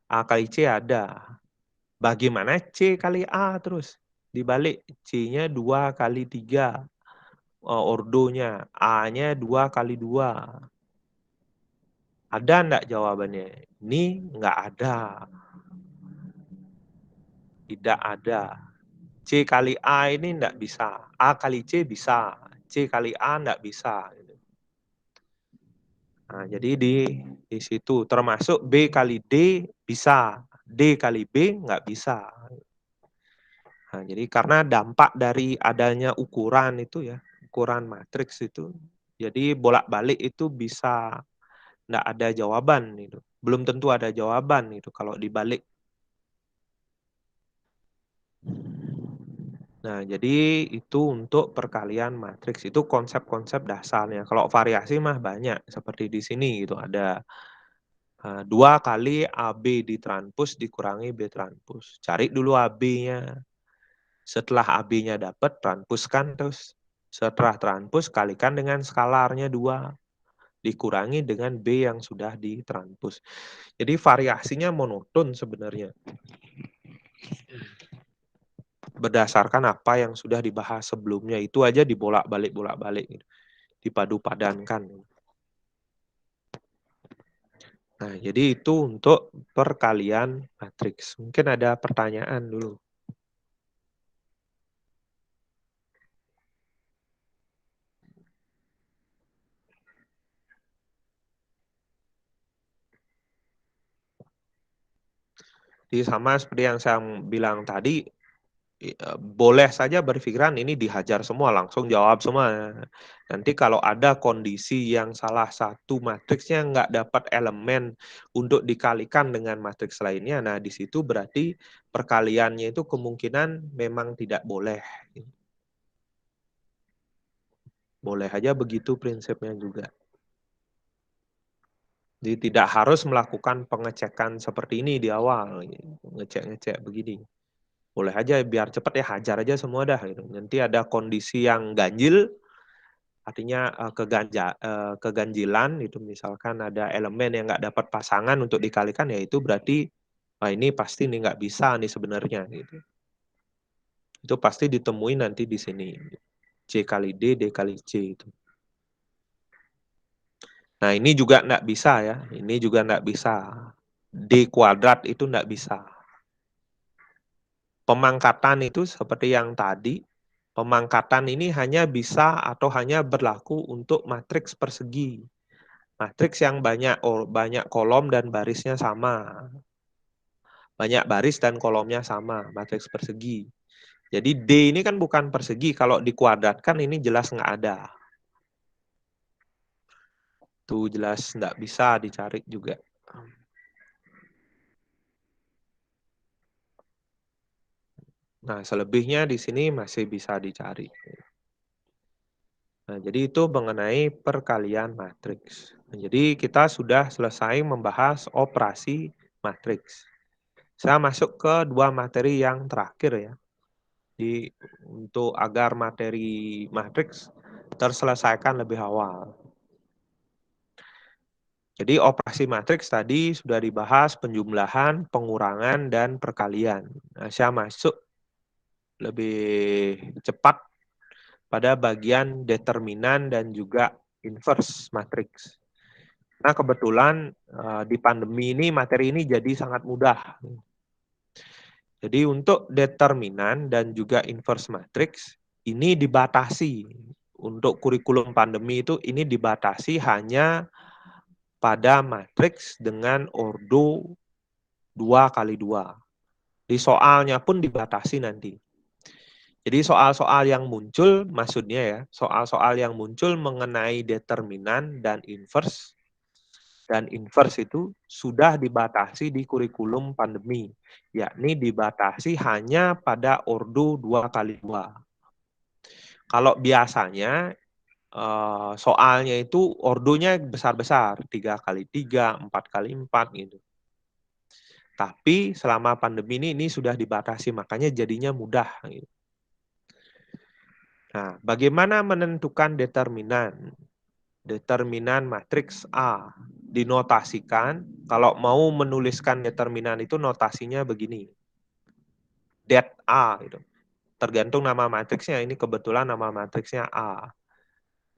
A kali C ada. Bagaimana C kali A terus? Dibalik, C-nya 2 kali 3. Ordonya, A-nya 2 kali 2. Ada enggak jawabannya? Ini enggak ada. Tidak ada. C kali A ini enggak bisa. A kali C bisa. C kali A enggak bisa. Nah, jadi di situ termasuk B kali D bisa, D kali B nggak bisa. Nah, jadi karena dampak dari adanya ukuran itu ya, ukuran matriks itu, jadi bolak-balik itu bisa nggak ada jawaban itu. Belum tentu ada jawaban itu kalau dibalik. Nah, jadi itu untuk perkalian matriks. Itu konsep-konsep dasarnya. Kalau variasi mah banyak. Seperti di sini gitu. Ada 2 kali AB ditranspus dikurangi B transpus. Cari dulu AB-nya. Setelah AB-nya dapat, transpuskan terus. Setelah transpus, kalikan dengan skalarnya 2. Dikurangi dengan B yang sudah ditranspus. Jadi variasinya monoton sebenarnya. Berdasarkan apa yang sudah dibahas sebelumnya. Itu aja dibolak-balik. Dipadu-padankan. Nah, jadi itu untuk perkalian matriks. Mungkin ada pertanyaan dulu. Jadi sama seperti yang saya bilang tadi, boleh saja berpikiran ini dihajar semua, langsung jawab semua. Nanti kalau ada kondisi yang salah satu matriksnya nggak dapat elemen untuk dikalikan dengan matriks lainnya, nah di situ berarti perkaliannya itu kemungkinan memang tidak boleh. Boleh aja begitu prinsipnya juga. Jadi tidak harus melakukan pengecekan seperti ini di awal, ngecek-ngecek begini. Boleh aja biar cepat ya hajar aja semua dah gitu. Nanti ada kondisi yang ganjil, artinya keganjilan itu misalkan ada elemen yang nggak dapat pasangan untuk dikalikan, ya itu berarti ini pasti nih nggak bisa nih sebenarnya gitu. Itu pasti ditemui nanti di sini. C kali D, D kali C itu. Nah, ini juga enggak bisa ya. Ini juga enggak bisa. D kuadrat itu enggak bisa. Pemangkatan itu seperti yang tadi. Pemangkatan ini hanya bisa atau hanya berlaku untuk matriks persegi. Matriks yang banyak kolom dan barisnya sama. Banyak baris dan kolomnya sama, matriks persegi. Jadi D ini kan bukan persegi. Kalau dikuadratkan ini jelas nggak ada. Itu jelas nggak bisa dicari juga. Nah, selebihnya di sini masih bisa dicari. Nah, jadi itu mengenai perkalian matriks. Nah, jadi kita sudah selesai membahas operasi matriks. Saya masuk ke 2 materi yang terakhir ya. Untuk agar materi matriks terselesaikan lebih awal. Jadi operasi matriks tadi sudah dibahas penjumlahan, pengurangan, dan perkalian. Nah, saya masuk lebih cepat pada bagian determinan dan juga inverse matriks. Nah, kebetulan di pandemi ini materi ini jadi sangat mudah. Jadi untuk determinan dan juga inverse matriks ini dibatasi. Untuk kurikulum pandemi itu ini dibatasi hanya pada matriks dengan ordo 2 kali 2. Di soalnya pun dibatasi nanti. Jadi soal-soal yang muncul, maksudnya ya, soal-soal yang muncul mengenai determinan dan inverse itu sudah dibatasi di kurikulum pandemi, yakni dibatasi hanya pada ordo 2 kali 2. Kalau biasanya soalnya itu ordonya besar-besar, 3 kali 3, 4 kali 4 gitu. Tapi selama pandemi ini sudah dibatasi, makanya jadinya mudah gitu. Nah, bagaimana menentukan determinan? Determinan matriks A dinotasikan, kalau mau menuliskan determinan itu notasinya begini. det A gitu. Tergantung nama matriksnya, ini kebetulan nama matriksnya A.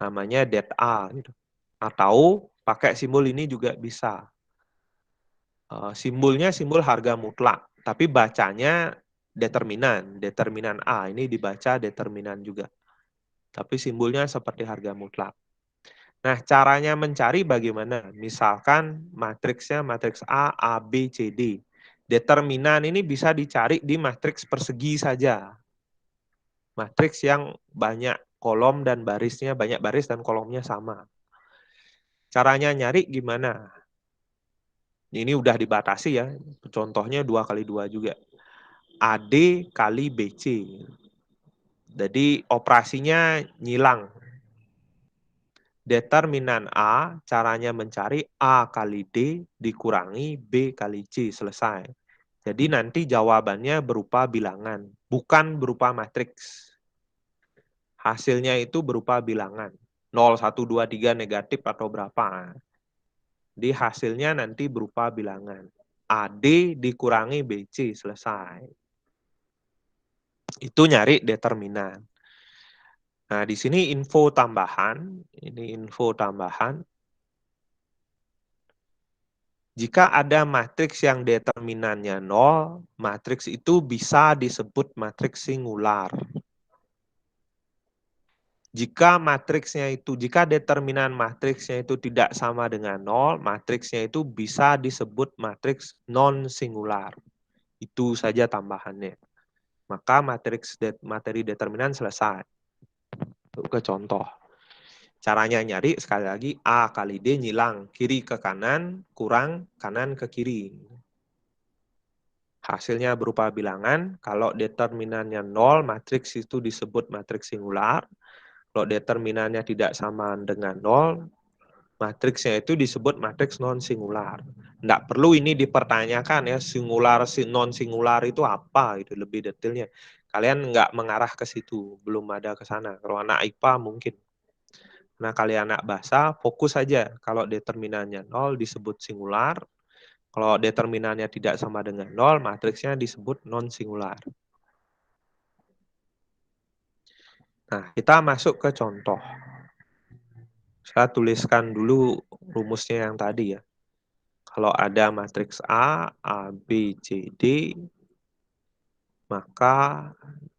Namanya det A gitu. Atau pakai simbol ini juga bisa. Simbolnya simbol harga mutlak, tapi bacanya determinan A, ini dibaca determinan juga. Tapi simbolnya seperti harga mutlak. Nah, caranya mencari bagaimana? Misalkan matriksnya matriks A, A, B, C, D. Determinan ini bisa dicari di matriks persegi saja. Matriks yang banyak kolom dan barisnya, banyak baris dan kolomnya sama. Caranya nyari gimana? Ini udah dibatasi ya, contohnya 2x2 juga. AD kali BC. Jadi operasinya nyilang. Determinan A, caranya mencari A kali D dikurangi B kali C, selesai. Jadi nanti jawabannya berupa bilangan, bukan berupa matriks. Hasilnya itu berupa bilangan. 0, 1, 2, 3 negatif atau berapa. Di hasilnya nanti berupa bilangan. AD dikurangi BC, selesai. Itu nyari determinan. Nah, di sini info tambahan. Ini info tambahan. Jika ada matriks yang determinannya 0, matriks itu bisa disebut matriks singular. Jika determinan matriksnya itu tidak sama dengan 0, matriksnya itu bisa disebut matriks non-singular. Itu saja tambahannya. Maka materi determinan selesai. Itu ke contoh. Caranya nyari, sekali lagi, A kali D nyilang. Kiri ke kanan, kurang kanan ke kiri. Hasilnya berupa bilangan. Kalau determinannya 0, matriks itu disebut matriks singular. Kalau determinannya tidak sama dengan 0, matriksnya itu disebut matriks non-singular. Tidak perlu ini dipertanyakan ya, singular, non-singular itu apa, itu lebih detailnya. Kalian nggak mengarah ke situ, belum ada ke sana. Kalau anak IPA mungkin. Nah, kalian anak bahasa, fokus saja. Kalau determinannya 0 disebut singular. Kalau determinannya tidak sama dengan 0, matriksnya disebut non-singular. Nah, kita masuk ke contoh. Saya tuliskan dulu rumusnya yang tadi ya. Kalau ada matriks A, A, B, C, D, maka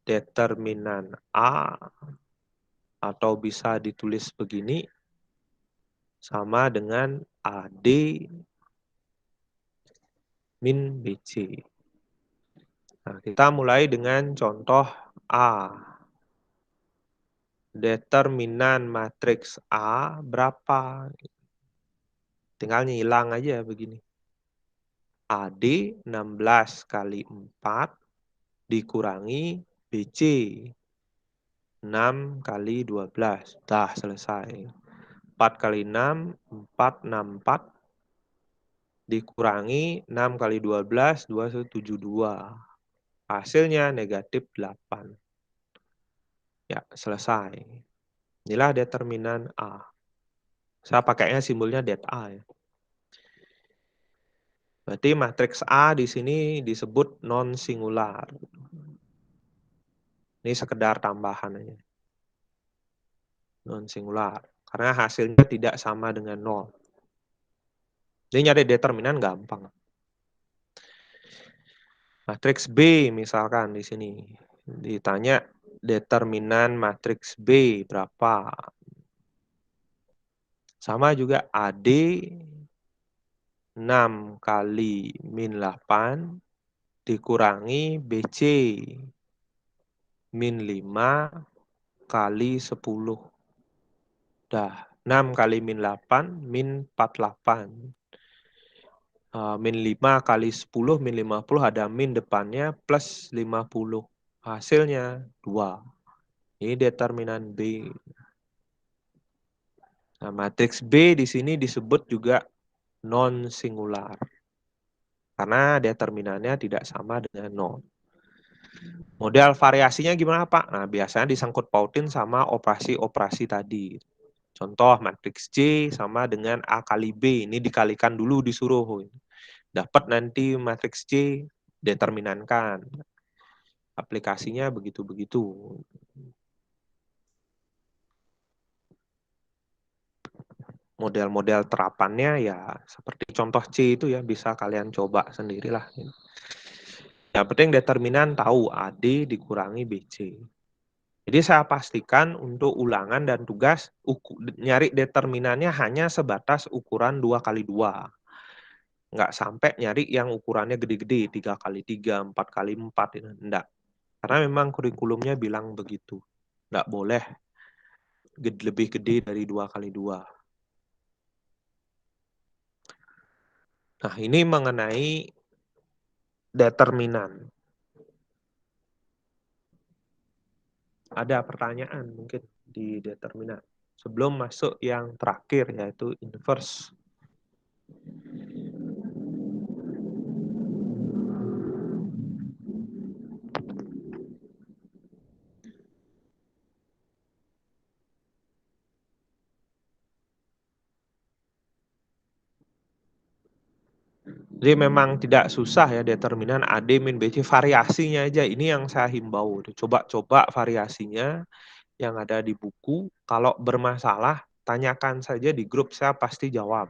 determinan A, atau bisa ditulis begini, sama dengan AD min BC. Nah, kita mulai dengan contoh A. Determinan matriks A berapa? Tinggal nyilang aja begini. AD 16 kali 4 dikurangi BC 6 kali 12. Dah selesai. 4 kali 6, 464 dikurangi 6 kali 12, 272. Hasilnya negatif 8. Ya, selesai. Inilah determinan A. Saya pakainya simbolnya det A ya. Berarti matriks A di sini disebut non-singular. Ini sekedar tambahan aja. Non-singular. Karena hasilnya tidak sama dengan 0. Jadi nyari determinan gampang. Matriks B misalkan di sini. Ditanya determinan matriks B berapa. Sama juga AD 6 kali min 8 dikurangi BC min 5 kali 10. Dah, 6 kali min 8 min 48. Min 5 kali 10 min 50 ada min depannya plus 50. Hasilnya 2. Ini determinan B. Nah, matriks B di sini disebut juga non-singular. Karena determinannya tidak sama dengan 0. Model variasinya gimana, Pak? Nah, biasanya disangkut pautin sama operasi-operasi tadi. Contoh, matriks C sama dengan A kali B. Ini dikalikan dulu disuruh. Dapat nanti matriks C, determinankan. aplikasinya begitu-begitu. Model-model terapannya ya seperti contoh C itu ya, bisa kalian coba sendirilah. Yang penting determinan tahu AD dikurangi BC. Jadi saya pastikan untuk ulangan dan tugas nyari determinannya hanya sebatas ukuran 2x2. Nggak sampai nyari yang ukurannya gede-gede, 3x3, 4x4, enggak. Karena memang kurikulumnya bilang begitu. Nggak boleh lebih gede dari 2x2. Nah, ini mengenai determinan. Ada pertanyaan mungkin di determinan. Sebelum masuk yang terakhir, yaitu inverse. Jadi memang tidak susah ya determinan AD min BC, variasinya aja. Ini yang saya himbau. Coba-coba variasinya yang ada di buku. Kalau bermasalah, tanyakan saja di grup, saya pasti jawab.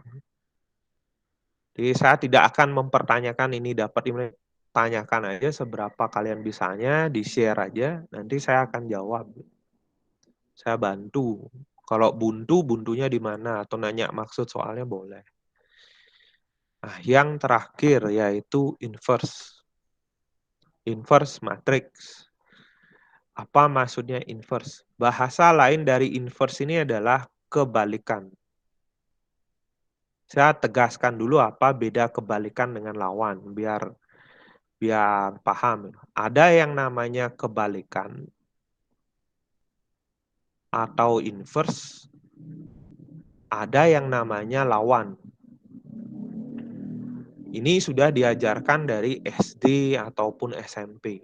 Jadi saya tidak akan mempertanyakan ini dapat ini. Tanyakan aja seberapa kalian bisanya, di-share aja, nanti saya akan jawab. Saya bantu. Kalau buntunya di mana, atau nanya maksud soalnya boleh. Nah, yang terakhir yaitu inverse. Inverse matrix. Apa maksudnya inverse? Bahasa lain dari inverse ini adalah kebalikan. Saya tegaskan dulu apa beda kebalikan dengan lawan, biar paham. Ada yang namanya kebalikan atau inverse, ada yang namanya lawan. Ini sudah diajarkan dari SD ataupun SMP.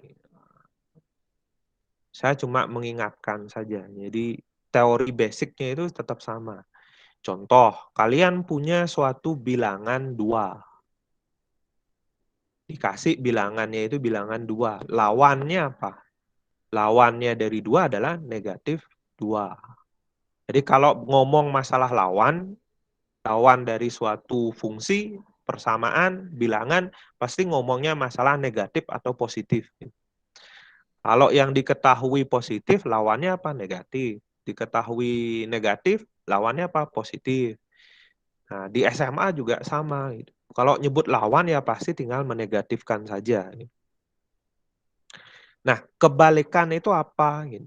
Saya cuma mengingatkan saja. Jadi teori basicnya itu tetap sama. Contoh, kalian punya suatu bilangan 2. Dikasih bilangannya itu bilangan 2. Lawannya apa? Lawannya dari 2 adalah negatif 2. Jadi kalau ngomong masalah lawan dari suatu fungsi, persamaan, bilangan, pasti ngomongnya masalah negatif atau positif. Kalau yang diketahui positif, lawannya apa? Negatif. Diketahui negatif, lawannya apa? Positif. Nah, di SMA juga sama. Gitu. Kalau nyebut lawan ya pasti tinggal menegatifkan saja. Gitu. Nah, kebalikan itu apa? Gitu.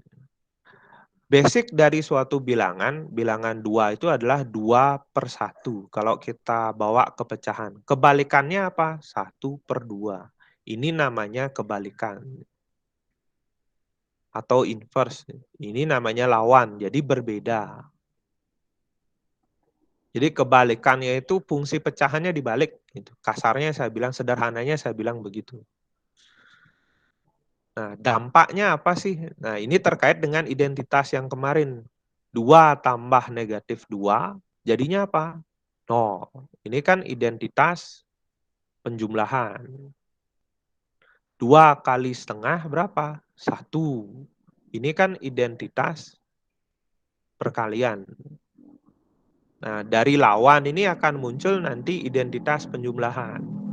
Basic dari suatu bilangan 2 itu adalah 2/1. Kalau kita bawa ke pecahan. Kebalikannya apa? 1/2. Ini namanya kebalikan. Atau inverse. Ini namanya lawan, jadi berbeda. Jadi kebalikannya itu fungsi pecahannya dibalik. Gitu. Kasarnya saya bilang, sederhananya saya bilang begitu. Nah, dampaknya apa sih? Nah, ini terkait dengan identitas yang kemarin. 2 tambah negatif 2, jadinya apa? 0. Ini kan identitas penjumlahan. 2 kali setengah berapa? 1. Ini kan identitas perkalian. Nah, dari lawan ini akan muncul nanti identitas penjumlahan.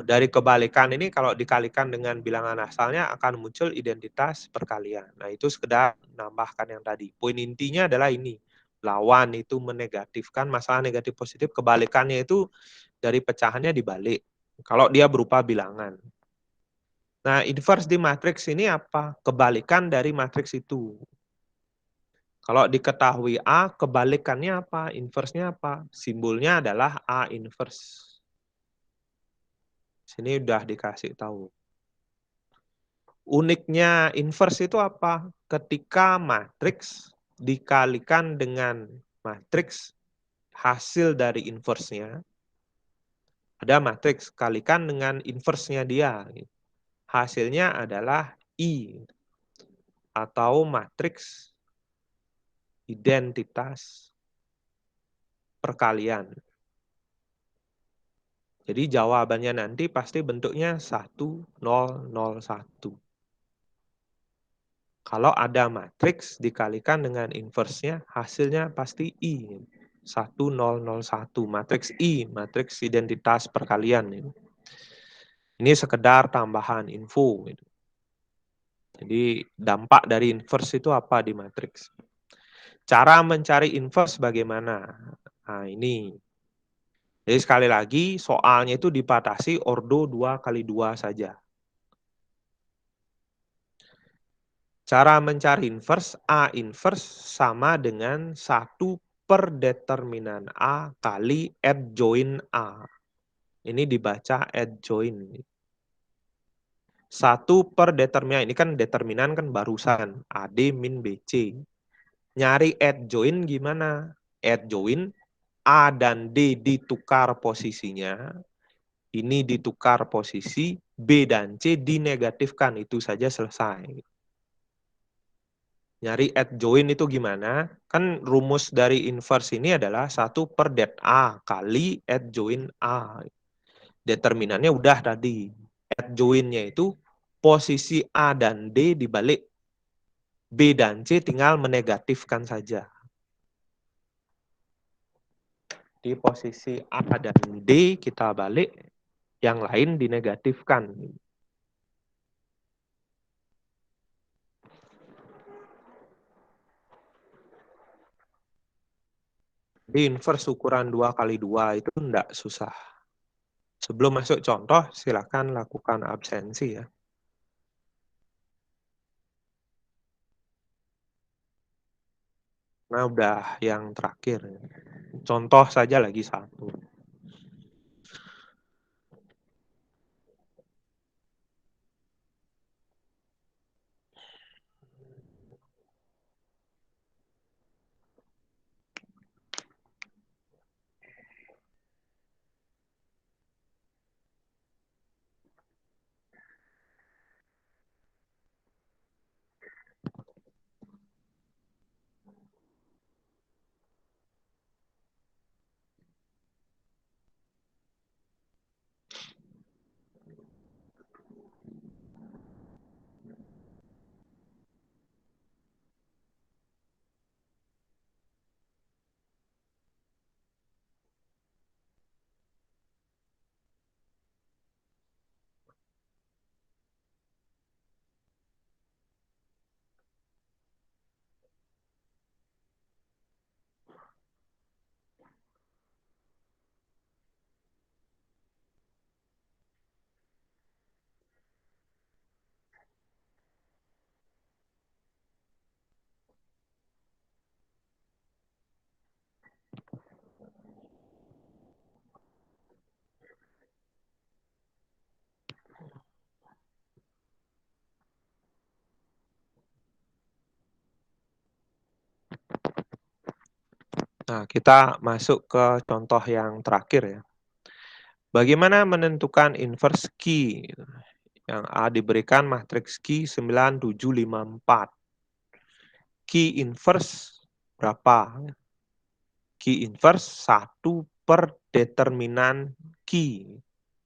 Dari kebalikan ini kalau dikalikan dengan bilangan asalnya akan muncul identitas perkalian. Nah, itu sekedar menambahkan yang tadi. Poin intinya adalah ini. Lawan itu menegatifkan masalah negatif positif, kebalikannya itu dari pecahannya dibalik. Kalau dia berupa bilangan. Nah, inverse di matriks ini apa? Kebalikan dari matriks itu. Kalau diketahui A, kebalikannya apa? Inverse-nya apa? Simbolnya adalah A inverse. Sini udah dikasih tahu. Uniknya inverse itu apa? Ketika matriks dikalikan dengan matriks hasil dari inverse-nya, ada matriks kalikan dengan inverse-nya dia. Hasilnya adalah I atau matriks identitas perkalian. Jadi jawabannya nanti pasti bentuknya 1, 0, 0, 1. Kalau ada matriks dikalikan dengan inverse-nya, hasilnya pasti I. 1, 0, 0, 1. Matriks I, matriks identitas perkalian. Ini sekedar tambahan info. Jadi dampak dari inverse itu apa di matriks? Cara mencari inverse bagaimana? Nah, ini. Jadi sekali lagi, soalnya itu dibatasi ordo 2x2 saja. Cara mencari inverse, A inverse sama dengan 1 per determinan A kali adjoint A. Ini dibaca adjoint. 1 per determinan, ini kan determinan kan barusan, AD min BC. Nyari adjoint gimana? Adjoint, A dan D ditukar posisinya, ini ditukar posisi, B dan C dinegatifkan, itu saja selesai. Nyari adjoint itu gimana? Kan rumus dari inverse ini adalah 1 per det A kali adjoint A. Determinannya udah tadi. Adjoint-nya itu posisi A dan D dibalik. B dan C tinggal menegatifkan saja. Di posisi A dan D kita balik, yang lain dinegatifkan. Di inverse ukuran 2x2 itu enggak susah. Sebelum masuk contoh, silakan lakukan absensi ya. Nah, udah yang terakhir. Contoh saja lagi satu. Nah, kita masuk ke contoh yang terakhir ya. Bagaimana menentukan inverse Q? Yang A diberikan matriks Q 9754. Q inverse berapa? Q inverse 1 per determinan Q.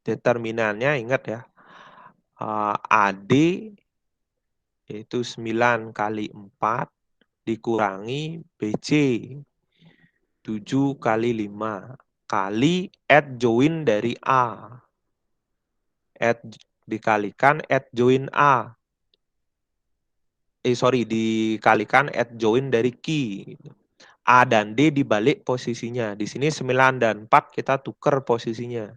Determinannya ingat ya. AD yaitu 9 kali 4 dikurangi BC 7 kali 5 kali adjoint dari A. Dikalikan adjoint A. Dikalikan adjoint dari Q. A dan D dibalik posisinya. Di sini 9 dan 4 kita tuker posisinya.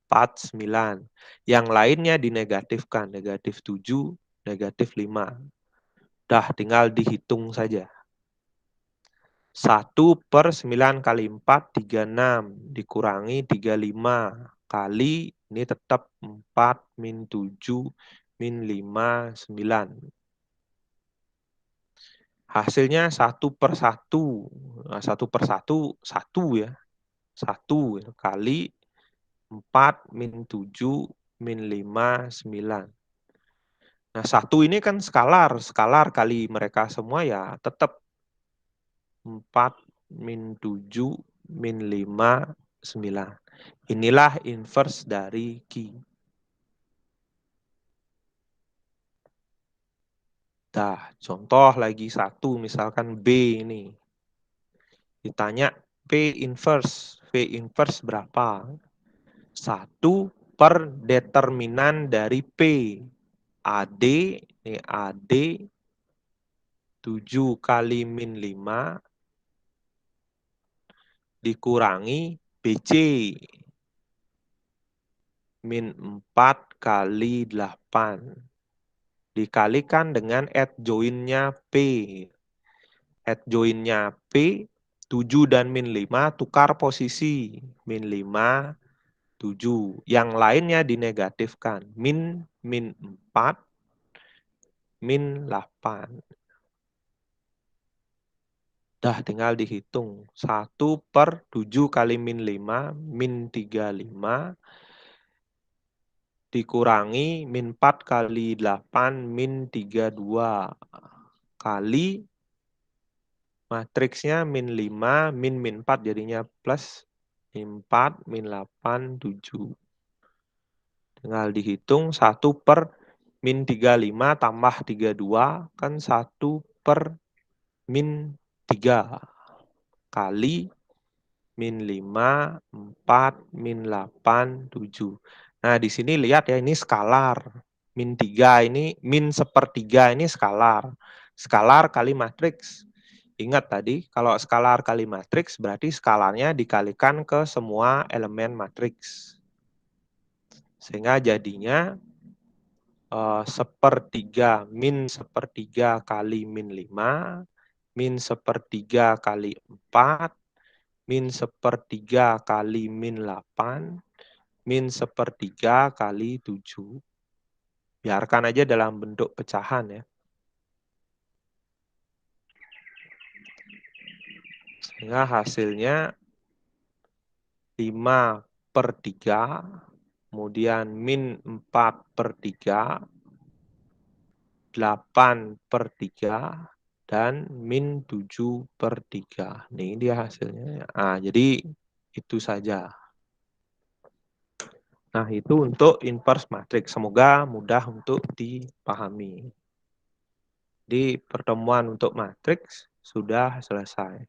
4, 9. Yang lainnya dinegatifkan. Negatif 7, negatif 5. Dah tinggal dihitung saja. 1 per 9 kali 4, 36. Dikurangi 35. Kali, ini tetap 4 min 7 min 5, 9. Hasilnya 1 per 1. Nah, 1 per 1, 1 ya. 1 kali 4 min 7 min 5, 9. Nah, 1 ini kan skalar. Skalar kali mereka semua ya tetap 4 min 7 min 5, 9. Inilah inverse dari Q. Dah, contoh lagi satu, misalkan B ini. Ditanya P inverse. V inverse berapa? 1 per determinan dari P. AD, ini AD 7 kali min 5 dikurangi BC min 4 kali 8 dikalikan dengan adjoint-nya P. Adjoint-nya P 7 dan min 5 tukar posisi. Min 5, 7. Yang lainnya dinegatifkan. Min 4, min 8. Dah tinggal dihitung. 1 per 7 kali min 5, min 35 dikurangi min 4 kali 8, min 32 kali matriksnya min 5, min 4 jadinya plus 4, min 8, 7. Tinggal dihitung 1 per min 35 tambah 32 kan 1 per min 3 kali min 5, 4, min 8, 7. Nah, di sini lihat ya, ini skalar. Min 3 ini, min sepertiga ini skalar. Skalar kali matriks. Ingat tadi, kalau skalar kali matriks, berarti skalarnya dikalikan ke semua elemen matriks. Sehingga jadinya sepertiga, min sepertiga kali min 5, min sepertiga kali 4, min sepertiga kali min 8, min sepertiga kali 7. Biarkan aja dalam bentuk pecahan ya. Sehingga hasilnya 5 per 3, kemudian min 4 per 3, 8 per 3, dan min 7 per 3. Nih dia hasilnya. Nah, jadi itu saja. Nah, itu untuk inverse matrix. Semoga mudah untuk dipahami. Di pertemuan untuk matriks sudah selesai.